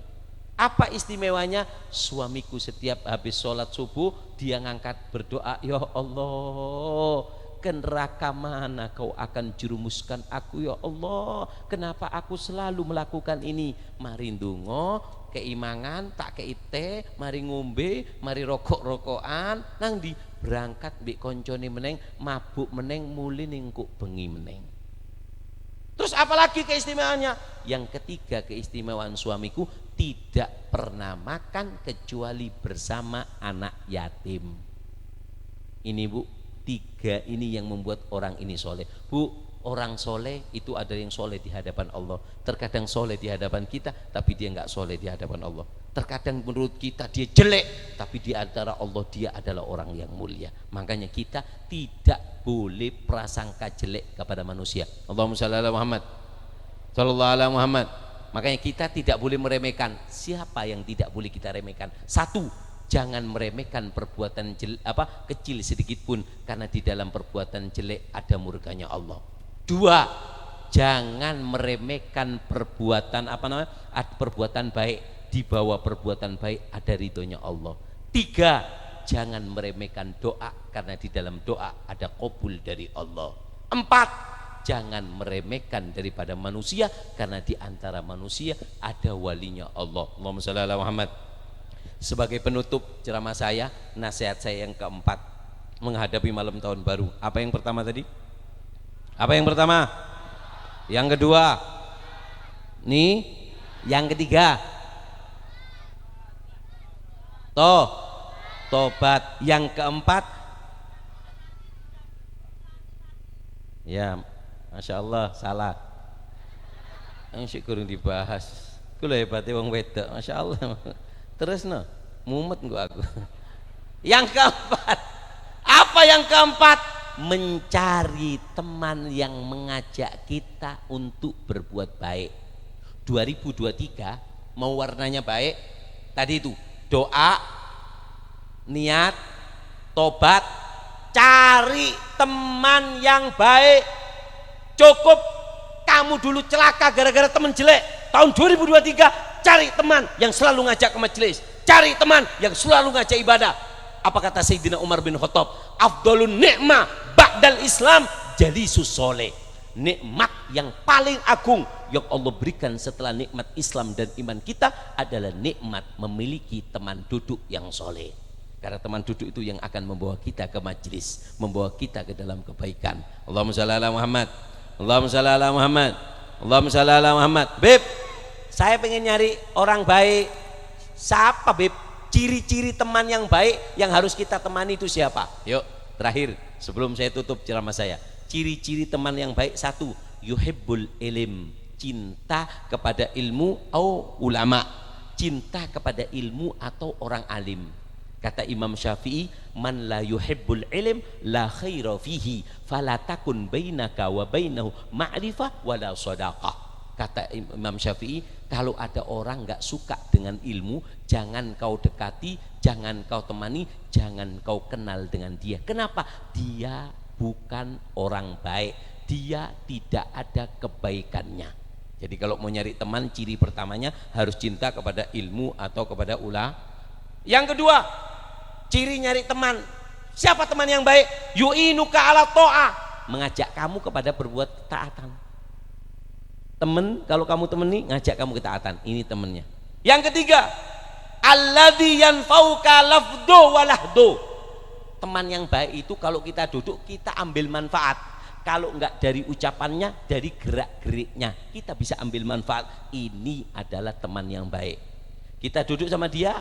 apa istimewanya? Suamiku setiap habis sholat subuh dia ngangkat berdoa, ya Allah, ke neraka mana kau akan jerumuskan aku ya Allah? Kenapa aku selalu melakukan ini? Mari ndonga keimangan, tak keite, mari ngombe, mari rokok-rokokan, nang di berangkat mbek koncone meneng, mabuk meneng, muli ning kok bengi meneng. Terus apalagi keistimewaannya? Yang ketiga keistimewaan suamiku, tidak pernah makan kecuali bersama anak yatim. Ini Bu, 3 ini yang membuat orang ini soleh. Bu, orang soleh itu ada yang soleh di hadapan Allah. Terkadang soleh di hadapan kita, tapi dia nggak soleh di hadapan Allah. Terkadang menurut kita dia jelek, tapi di antara Allah dia adalah orang yang mulia. Makanya kita tidak boleh prasangka jelek kepada manusia. Allahumma shalli ala Muhammad, sallallahu ala Muhammad. Makanya kita tidak boleh meremehkan. Siapa yang tidak boleh kita remehkan? 1, jangan meremehkan perbuatan kecil sedikit pun, karena di dalam perbuatan jelek ada murkanya Allah. 2, jangan meremehkan perbuatan perbuatan baik. Di bawah perbuatan baik ada ridhonya Allah. 3, jangan meremehkan doa, karena di dalam doa ada qabul dari Allah. 4, jangan meremehkan daripada manusia, karena di antara manusia ada walinya Allah. Allahumma shalli ala Muhammad. Sebagai penutup ceramah saya, nasihat saya yang keempat menghadapi malam tahun baru. Apa yang pertama tadi? Apa yang pertama? Yang kedua? Nih, yang ketiga? Tobat. Yang keempat? Ya, Masya Allah, salah. Sik kurang dibahas. Ku lho hebate wong wedok, masyaallah. Terus no, mumet engko aku. Yang keempat, apa yang keempat? Mencari teman yang mengajak kita untuk berbuat baik. 2023 mau warnanya baik, tadi itu doa, niat, tobat, cari teman yang baik. Cukup kamu dulu celaka gara-gara teman jelek. Tahun 2023 cari teman yang selalu ngajak ke majelis, cari teman yang selalu ngajak ibadah. Apa kata Sayyidina Umar bin Khattab? Afdalun ni'mah ba'dal Islam jalisus soleh. Nikmat yang paling agung yang Allah berikan setelah nikmat Islam dan iman kita adalah nikmat memiliki teman duduk yang soleh. Karena teman duduk itu yang akan membawa kita ke majelis, membawa kita ke dalam kebaikan. Allahumma shalli ala Muhammad, Allahumma shalli ala Muhammad, Allahumma shalli ala Muhammad. Beb, saya pengen nyari orang baik. Siapa Beb? Ciri-ciri teman yang baik yang harus kita temani itu siapa? Yuk, terakhir sebelum saya tutup ceramah saya. Ciri-ciri teman yang baik, satu, yuhibbul ilim, cinta kepada ilmu atau ulama, cinta kepada ilmu atau orang alim. Kata Imam Syafi'i, man la yuhibbul ilim la khaira fihi fala takun bainaka wa bainahu ma'rifah wala sadaqah. Kata Imam Syafi'i, kalau ada orang nggak suka dengan ilmu, jangan kau dekati, jangan kau temani, jangan kau kenal dengan dia. Kenapa? Dia bukan orang baik, dia tidak ada kebaikannya. Jadi kalau mau nyari teman, ciri pertamanya harus cinta kepada ilmu atau kepada ulama. Yang kedua, ciri nyari teman, siapa teman yang baik? Yu'inuka ala ta'ah, mengajak kamu kepada berbuat ketaatan. Temen, kalau kamu temani, ngajak kamu ketaatan, ini temennya. Yang ketiga, alladzi yanfauka lafdhu wa lahdhu. Teman yang baik itu kalau kita duduk, kita ambil manfaat. Kalau enggak dari ucapannya, dari gerak-geriknya, kita bisa ambil manfaat. Ini adalah teman yang baik. Kita duduk sama dia,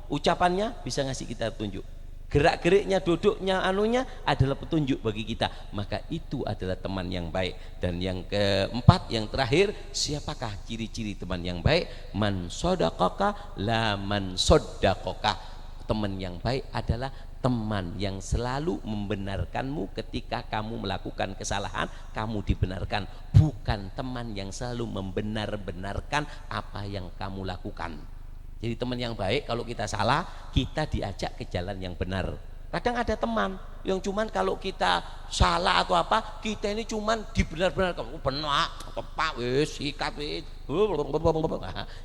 ucapannya bisa ngasih kita petunjuk, gerak-geriknya, duduknya, anunya adalah petunjuk bagi kita. Maka itu adalah teman yang baik. Dan yang keempat, yang terakhir, siapakah ciri-ciri teman yang baik? Man sodaqaka la man soddaqaka. Teman yang baik adalah teman yang selalu membenarkanmu ketika kamu melakukan kesalahan, kamu dibenarkan. Bukan teman yang selalu membenar-benarkan apa yang kamu lakukan. Jadi teman yang baik, kalau kita salah, kita diajak ke jalan yang benar. Kadang ada teman yang cuman kalau kita salah atau apa, kita ini cuman dibenar-benarkan. Benar, tepat, wis, sikat, wis.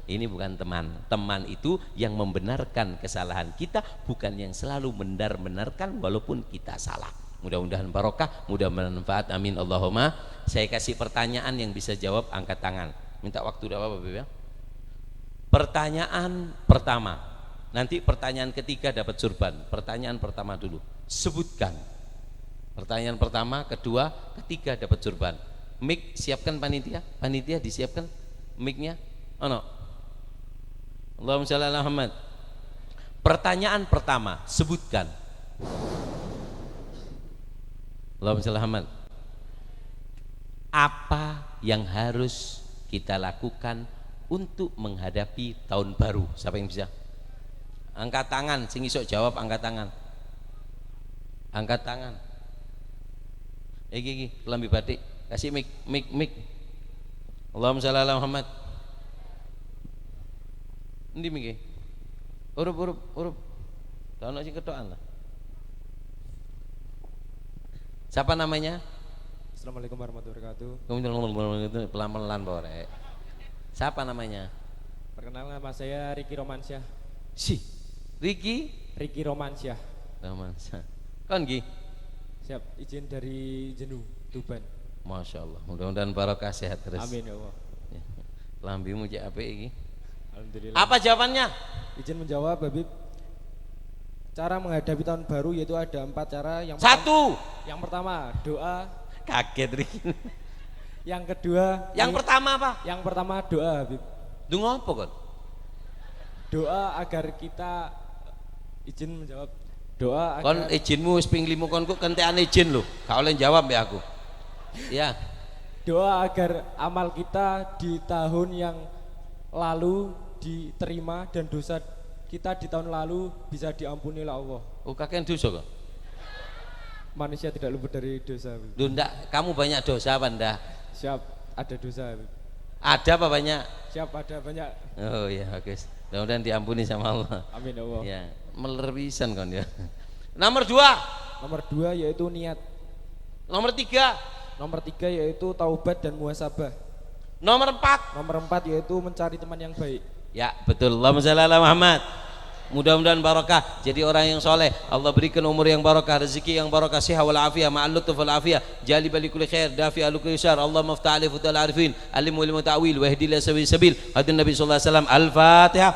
Ini bukan teman. Teman itu yang membenarkan kesalahan kita, bukan yang selalu benar-benarkan walaupun kita salah. Mudah-mudahan barokah, mudah-mudahan manfaat. Amin Allahumma. Saya kasih pertanyaan yang bisa jawab, angkat tangan. Minta waktu apa Bapak ya? Pertanyaan pertama, nanti pertanyaan ketiga dapat surban. Pertanyaan pertama dulu, sebutkan. Pertanyaan pertama, kedua, ketiga dapat surban. Mic siapkan panitia, panitia disiapkan micnya. Oh no. Allahumma shalli ala Muhammad. Pertanyaan pertama, sebutkan. Allahumma shalli ala Muhammad. Apa yang harus kita lakukan untuk menghadapi tahun baru? Siapa yang bisa? Angkat tangan, sing iso jawab angkat tangan. Angkat tangan. Iki kelambi batik, kasih mic. Allahumma shalli ala Muhammad. Endi miki? Urup. Ono sing ketokan lah. Siapa namanya? Assalamualaikum warahmatullahi Pelan-pelan wabarakatuh. Pak Rek. Siapa namanya? Perkenalkan nama saya Ricky Romansyah. Ricky Romansyah. Romansyah. Kon Gi? Siap, izin dari Jenuh, Tuban. Masya Allah, mudah-mudahan barokah, sehat terus. Amin ya Allah. Lambimu cek apik iki. Alhamdulillah. Apa jawabannya? Izin menjawab, Habib. Cara menghadapi tahun baru yaitu ada 4 cara. Yang pertama doa. Kaget Ricky. Yang kedua, yang pertama apa? Yang pertama doa, Habib. Dungo apa kon? Doa agar kita, izin menjawab. Doa agar Kon izinmu wis ping 5 kon kok kentekan izin lho. Gak oleh jawab ya aku. Ya. Doa agar amal kita di tahun yang lalu diterima dan dosa kita di tahun lalu bisa diampuni oleh Allah. Oh, kakek dosa kok? Manusia tidak luput dari dosa. Duh, ndak, kamu banyak dosa apa ndak? Siap, ada dosa. Ada apa banyak? Siap, ada banyak. Oh iya, bagus. Mudah-mudahan diampuni sama Allah. Amin ya Allah. Ya, melerbisan kon ya. Nomor 2. Nomor 2 yaitu niat. Nomor 3. Nomor 3 yaitu taubat dan muhasabah. Nomor 4. Nomor 4 yaitu mencari teman yang baik. Ya, betul. Allahumma shalli ala Muhammad. Mudah-mudahan barakah, jadi orang yang soleh. Allah berikan umur yang barakah, rezeki yang barakah, siha wal afiyah, ma'al lutuf wal afiyah, jali bali kulli khair, dafi alu kulli syar. Allah maftah ali futal arifin, alim wa ilmu ta'wil, wa ihdi ila sabil sabil. Hadin Nabi sallallahu alaihi wasallam. Al-Fatihah.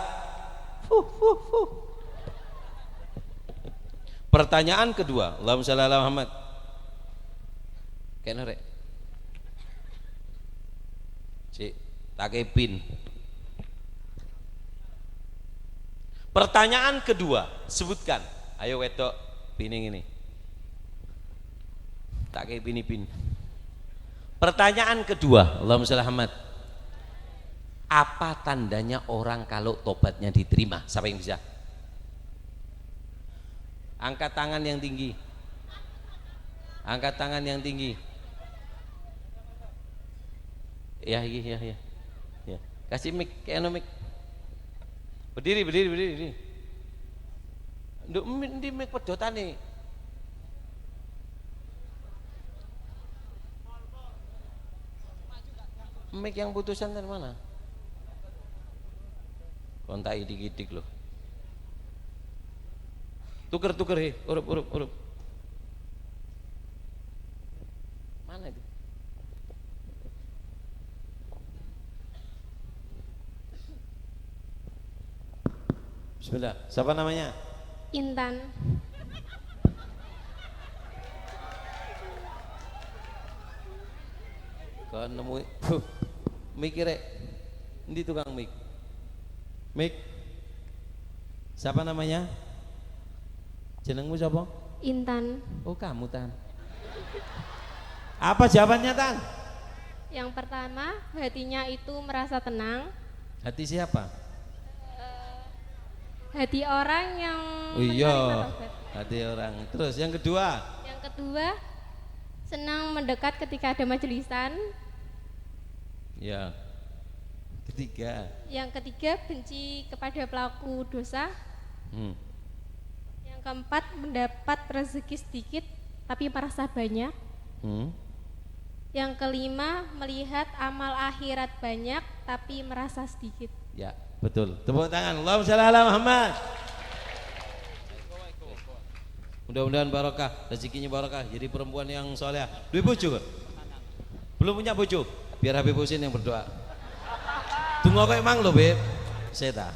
Pertanyaan kedua. Allahumma shalli ala Muhammad. Kena rek. Cik, tak pin. Pertanyaan kedua, sebutkan. Ayo wedok, pining ini. Tak kayak pin. Pertanyaan kedua, Allahumma shalli Muhammad. Apa tandanya orang kalau tobatnya diterima? Siapa yang bisa? Angkat tangan yang tinggi. Angkat tangan yang tinggi. Ya. Ya. Kasih mic, kayak mic. Berdiri. Nduk ndi mik pedotane. Mik yang putusan dari mana? Kontak idik-idik loh. Tuker he, urup. Mana itu? Bismillah. Siapa namanya? Intan. Kau nemu mikir rek. Endi tukang mik? Mik. Siapa namanya? Jenengmu siapa? Intan. Oh, kamu Tan. Apa jawabannya Tan? Yang pertama, hatinya itu merasa tenang. Hati siapa? Hati orang yang Oh iya, menerima taubat. hati orang. Terus yang kedua? Yang kedua, senang mendekat ketika ada majelisan. Ya. Ketiga. Yang ketiga, benci kepada pelaku dosa. Yang keempat, mendapat rezeki sedikit tapi merasa banyak. Yang kelima, melihat amal akhirat banyak tapi merasa sedikit. Ya, betul. Tepuk tangan. Allahumma shalli ala Muhammad. Mudah-mudahan barokah, rezekinya barokah, jadi perempuan yang soleh. Duit bojo kok? Belum punya bojo? Biar Habib Husin yang berdoa. Tunggu kok emang lo Beb. Seta.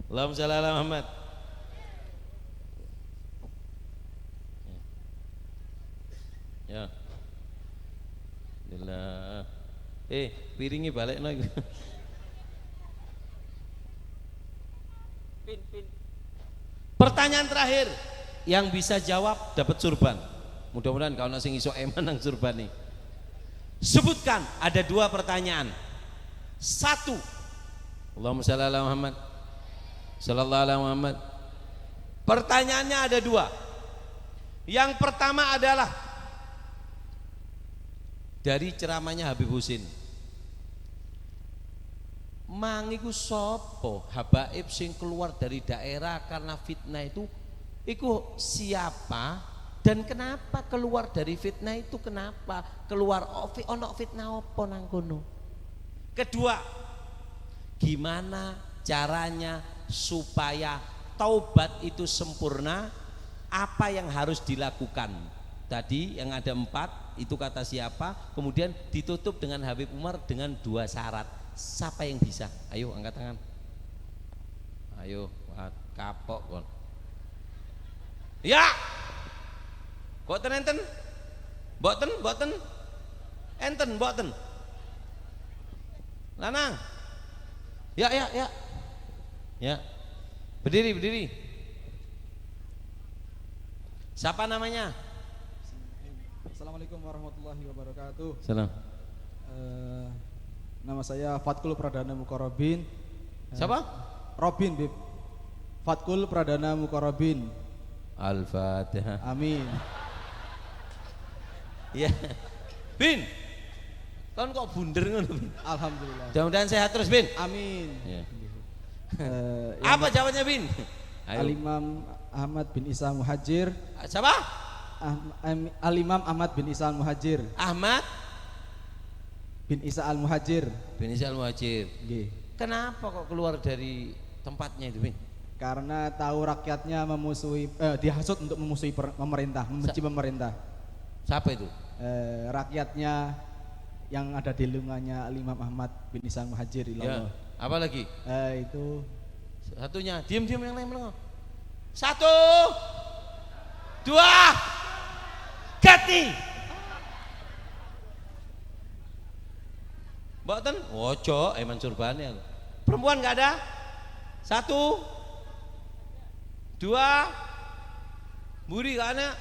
Allahumma shalli ala Muhammad. Ya. Alhamdulillah. Piringi balik no. Pin. Pertanyaan terakhir, yang bisa jawab dapat surban. Mudah-mudahan kau nasi iso eman nang surban nih. Sebutkan, ada 2 pertanyaan. 1. Allahumma shalli ala Muhammad. Sallallahu alaihi Muhammad. Pertanyaannya ada 2. Yang pertama adalah dari ceramahnya Habib Husin. Mangiku sopo habaib sing keluar dari daerah karena fitnah itu iku siapa dan kenapa keluar dari fitnah itu, kenapa keluar ono fitnah opo nang kono. Kedua, gimana caranya supaya taubat itu sempurna, apa yang harus dilakukan. Tadi yang ada 4 itu kata siapa, kemudian ditutup dengan Habib Umar dengan 2 syarat. Siapa yang bisa? Ayo angkat tangan. Ayo, kapok kon. Ya. Boten enten. Boten. Enten boten. Lanang. Ya. Ya. Berdiri. Siapa namanya? Assalamualaikum warahmatullahi wabarakatuh. Salam. Nama saya Fatkul Pradana Mukorobin. Siapa? Robin, Bib. Fatkul Pradana Mukorobin. Al-Fatihah. Amin. Iya. Bin. Kan kok bunder ngono, Bin? Alhamdulillah. Mudah-mudahan sehat terus, Bin. Amin. Ya. Yang Apa jawabannya, Bin? Al-Imam Ahmad bin Isa Muhajir. Siapa? Al-Imam Ahmad bin Isa Muhajir. Ahmad Bin Isa Al-Muhajir. bin Isa Al-Muhajir. Nggih. Kenapa kok keluar dari tempatnya itu, Bin? Karena tahu rakyatnya memusuhi dihasut untuk memusuhi pemerintah, membenci pemerintah. Siapa itu? Rakyatnya yang ada di lingkungannya Al-Imam Ahmad bin Isa Muhajir. Ya. Apa lagi? Itu Satunya, diam yang lain melengok. 1 2 ganti. Mboten, ojo Mansur Bani. Perempuan enggak ada? 1 2 Buri enggak ada?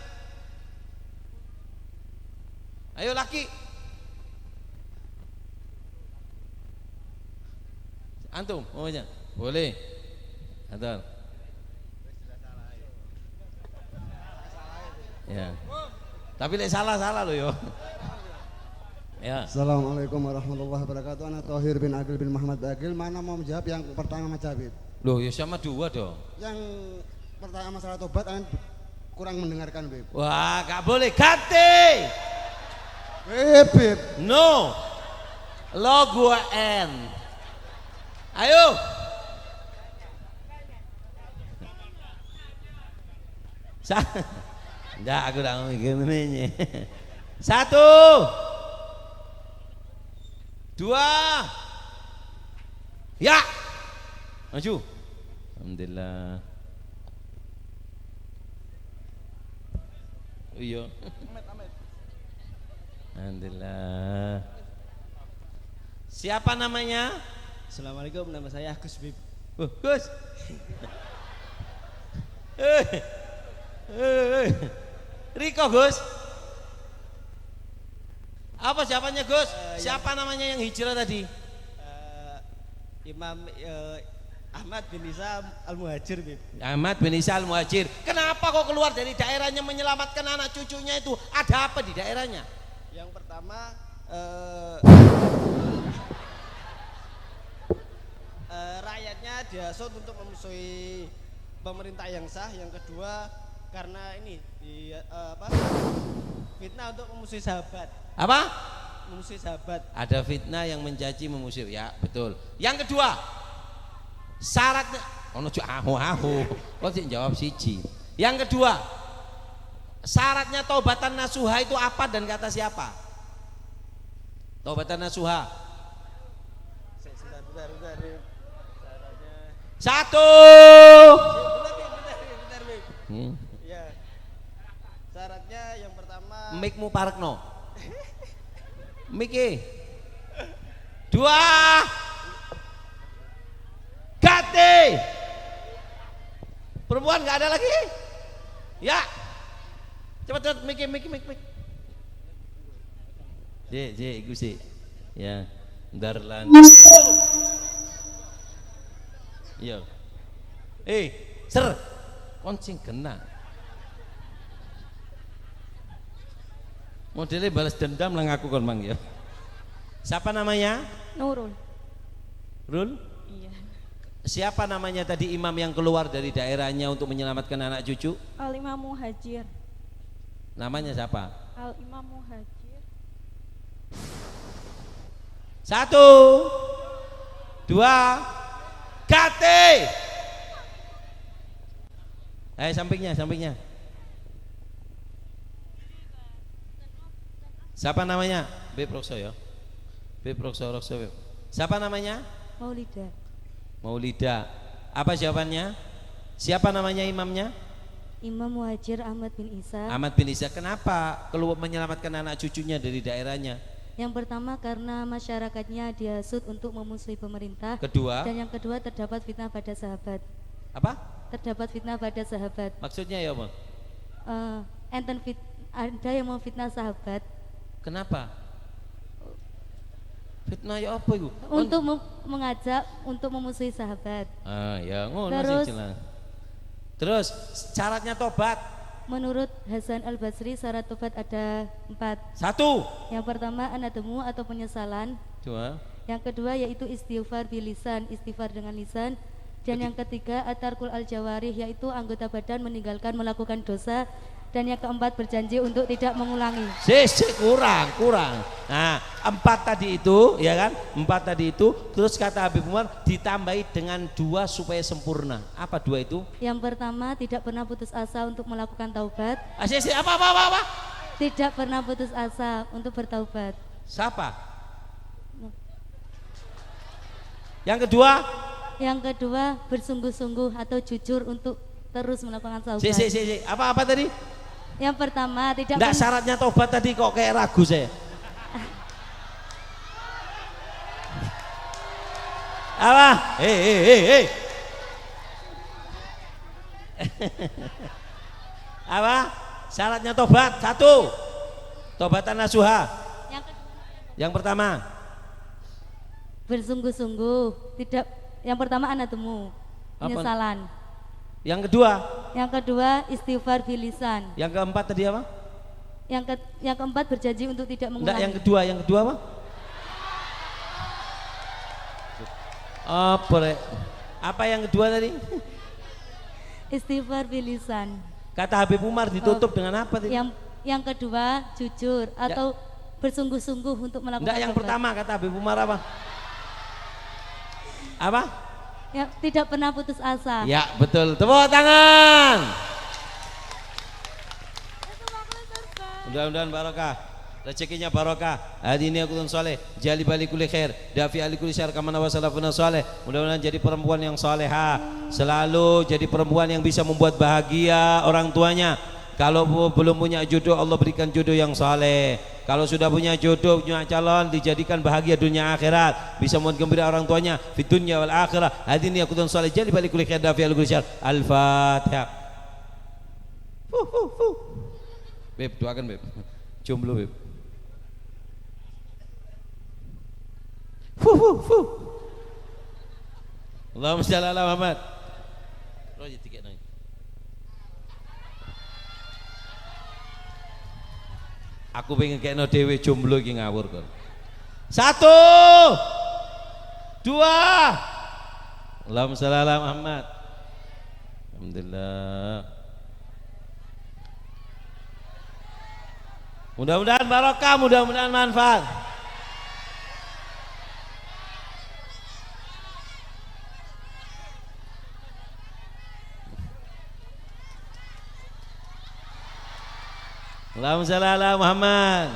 Ayo laki. Antum, maunya? Boleh. Antum. Ya. Tapi lek salah loh yo. Ya. Assalamualaikum warahmatullahi wabarakatuh. Anak Thohir bin Agil bin Muhammad Agil. Mana mau menjawab yang pertama Mas Jabir? Loh, ya sama 2 dong. Yang pertama masalah tobat kan kurang mendengarkan, Beb. Wah, gak boleh ganti. Beb. No. Lo gua N. Ayo. Enggak, aku udah ngomong gini. 1 2 ya. Maju. Alhamdulillah. Iya. Alhamdulillah. Siapa namanya? Assalamualaikum, nama saya Gus Bib. Gus. Riko, Gus. Apa jawabannya, Gus? Siapa namanya yang hijrah tadi? Imam Ahmad bin Isa Al-Muhajir, Bib. Ahmad bin Isa Al-Muhajir. Kenapa kok keluar dari daerahnya menyelamatkan anak cucunya itu? Ada apa di daerahnya? Yang pertama rakyatnya dihasut untuk memusuhi pemerintah yang sah. Yang kedua karena ini fitnah untuk memusuhi sahabat. Apa? Memusuhi sahabat. Ada fitnah yang mencaci memusuh. Ya, betul. Yang kedua, syaratnya ono ahu. Kok sih jawab siji. Yang kedua, syaratnya taubatan nasuha itu apa dan kata siapa? Taubatan nasuha. Bentar. Satu. Bentar, Bib. Ya. Syaratnya yang pertama Mikmu parekno. Miki. 2 ganti. Perempuan nggak ada lagi? Ya. Cepat Miki. Iku sih. Ya. Darlan. Iya. Ser. Koncing kena. Modelnya balas dendam lah ngaku kon mang ya. Siapa namanya? Nurul. Rul? Iya. Siapa namanya tadi imam yang keluar dari daerahnya untuk menyelamatkan anak cucu? Al-Imam Muhajir. Namanya siapa? Al-Imam Muhajir. 1 2 ganti. Sampingnya. Siapa namanya? Beb Rokso ya. Beb Rokso. Siapa namanya? Maulida. Apa jawabannya? Siapa namanya imamnya? Imam Muhajir Ahmad bin Isa. Ahmad bin Isa. Kenapa keluar menyelamatkan anak cucunya dari daerahnya? Yang pertama karena masyarakatnya dihasut untuk memusuhi pemerintah. Kedua? Dan yang kedua terdapat fitnah pada sahabat. Apa? Terdapat fitnah pada sahabat. Maksudnya ya, Bang? ada yang mau fitnah sahabat Kenapa? Fitnah ya apa itu? untuk mengajak untuk memusuhi sahabat. Ya ngono Terus- sih jelas. Terus syaratnya tobat. Menurut Hasan Al Basri syarat tobat ada 4. 1, Yang pertama anademu atau penyesalan. 2, Yang kedua yaitu istighfar bilisan, istighfar dengan lisan. Dan yang ketiga atarkul al jawarih, yaitu anggota badan meninggalkan melakukan dosa. Dan yang keempat berjanji untuk tidak mengulangi. kurang. Nah, 4 tadi itu, ya kan? 4 tadi itu, terus kata Habib Umar ditambahi dengan 2 supaya sempurna. Apa 2 itu? Yang pertama tidak pernah putus asa untuk melakukan taubat. Apa? Tidak pernah putus asa untuk bertaubat. Siapa? Yang kedua? Yang kedua bersungguh-sungguh atau jujur untuk terus melakukan taubat. Apa tadi? Yang pertama tidak Enggak, syaratnya tobat tadi kok kayak ragu saya. Apa? Hei. Apa? Syaratnya tobat 1. Tobatan nasuha. Yang pertama. bersungguh-sungguh, tidak. Yang pertama anademu, Apa? penyesalan. Yang kedua. Yang kedua istighfar bilisan. Yang keempat tadi apa? Yang keempat berjanji untuk tidak Enggak, mengulangi. yang kedua apa? Apa yang kedua tadi? Istighfar bilisan. Kata Habib Umar ditutup dengan apa tadi? Yang kedua jujur atau bersungguh-sungguh untuk melakukan Enggak, yang taubat. pertama kata Habib Umar apa? Apa? Yang tidak pernah putus asa. Ya, betul. Tepuk tangan. Mudah-mudahan barokah. Rezekinya barokah. Hadi ini aku soleh. Jali bali kulli khair. Dafi ali kulli syar kama nawasalafuna soleh. Mudah-mudahan jadi perempuan yang soleha. Selalu jadi perempuan yang bisa membuat bahagia orang tuanya. Kalau belum punya jodoh, Allah berikan jodoh yang soleh. Kalau sudah punya jodoh, punya calon, dijadikan bahagia dunia akhirat. Bisa membuat gembira orang tuanya di dunia wal akhirah. Hadi ini aku soleh. Jali bali kulli khair. Dafi ali kulli syar. Al-Fatihah. Beb, doakan Beb. Jomblo Beb. Allahumma shalli ala Muhammad. Roji tiket nang. Aku pengen kekno dhewe jomblo iki ngawur kok. 1, 2. Allahumma shalli ala Muhammad. Alhamdulillah. Mudah-mudahan barokah, mudah-mudahan manfaat. Allahumma shalli ala Muhammad.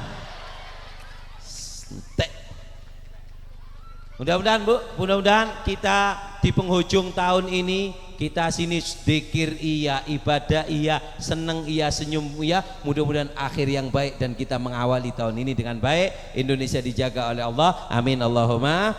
Mudah-mudahan Bu, mudah-mudahan kita di penghujung tahun ini kita sini zikir iya, ibadah iya, seneng iya, senyum iya. Mudah-mudahan akhir yang baik dan kita mengawali tahun ini dengan baik. Indonesia dijaga oleh Allah. Amin Allahumma.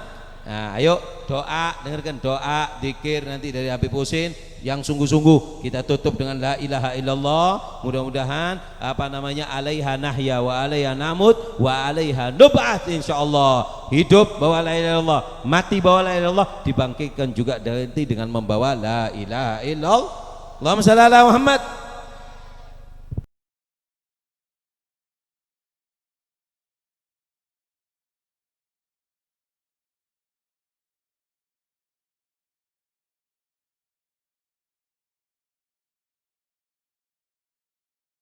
Nah, ayo doa, dengarkan doa zikir nanti dari Habib Husin yang sungguh-sungguh. Kita tutup dengan la ilaha illallah. Mudah-mudahan alaiha nahya wa alaiha namut wa alaiha nub'at insyaallah. Hidup bawa la ilaha illallah, mati bawa la ilaha illallah, dibangkitkan juga nanti dengan membawa la ilaha illallah. Allahumma shalli ala Muhammad.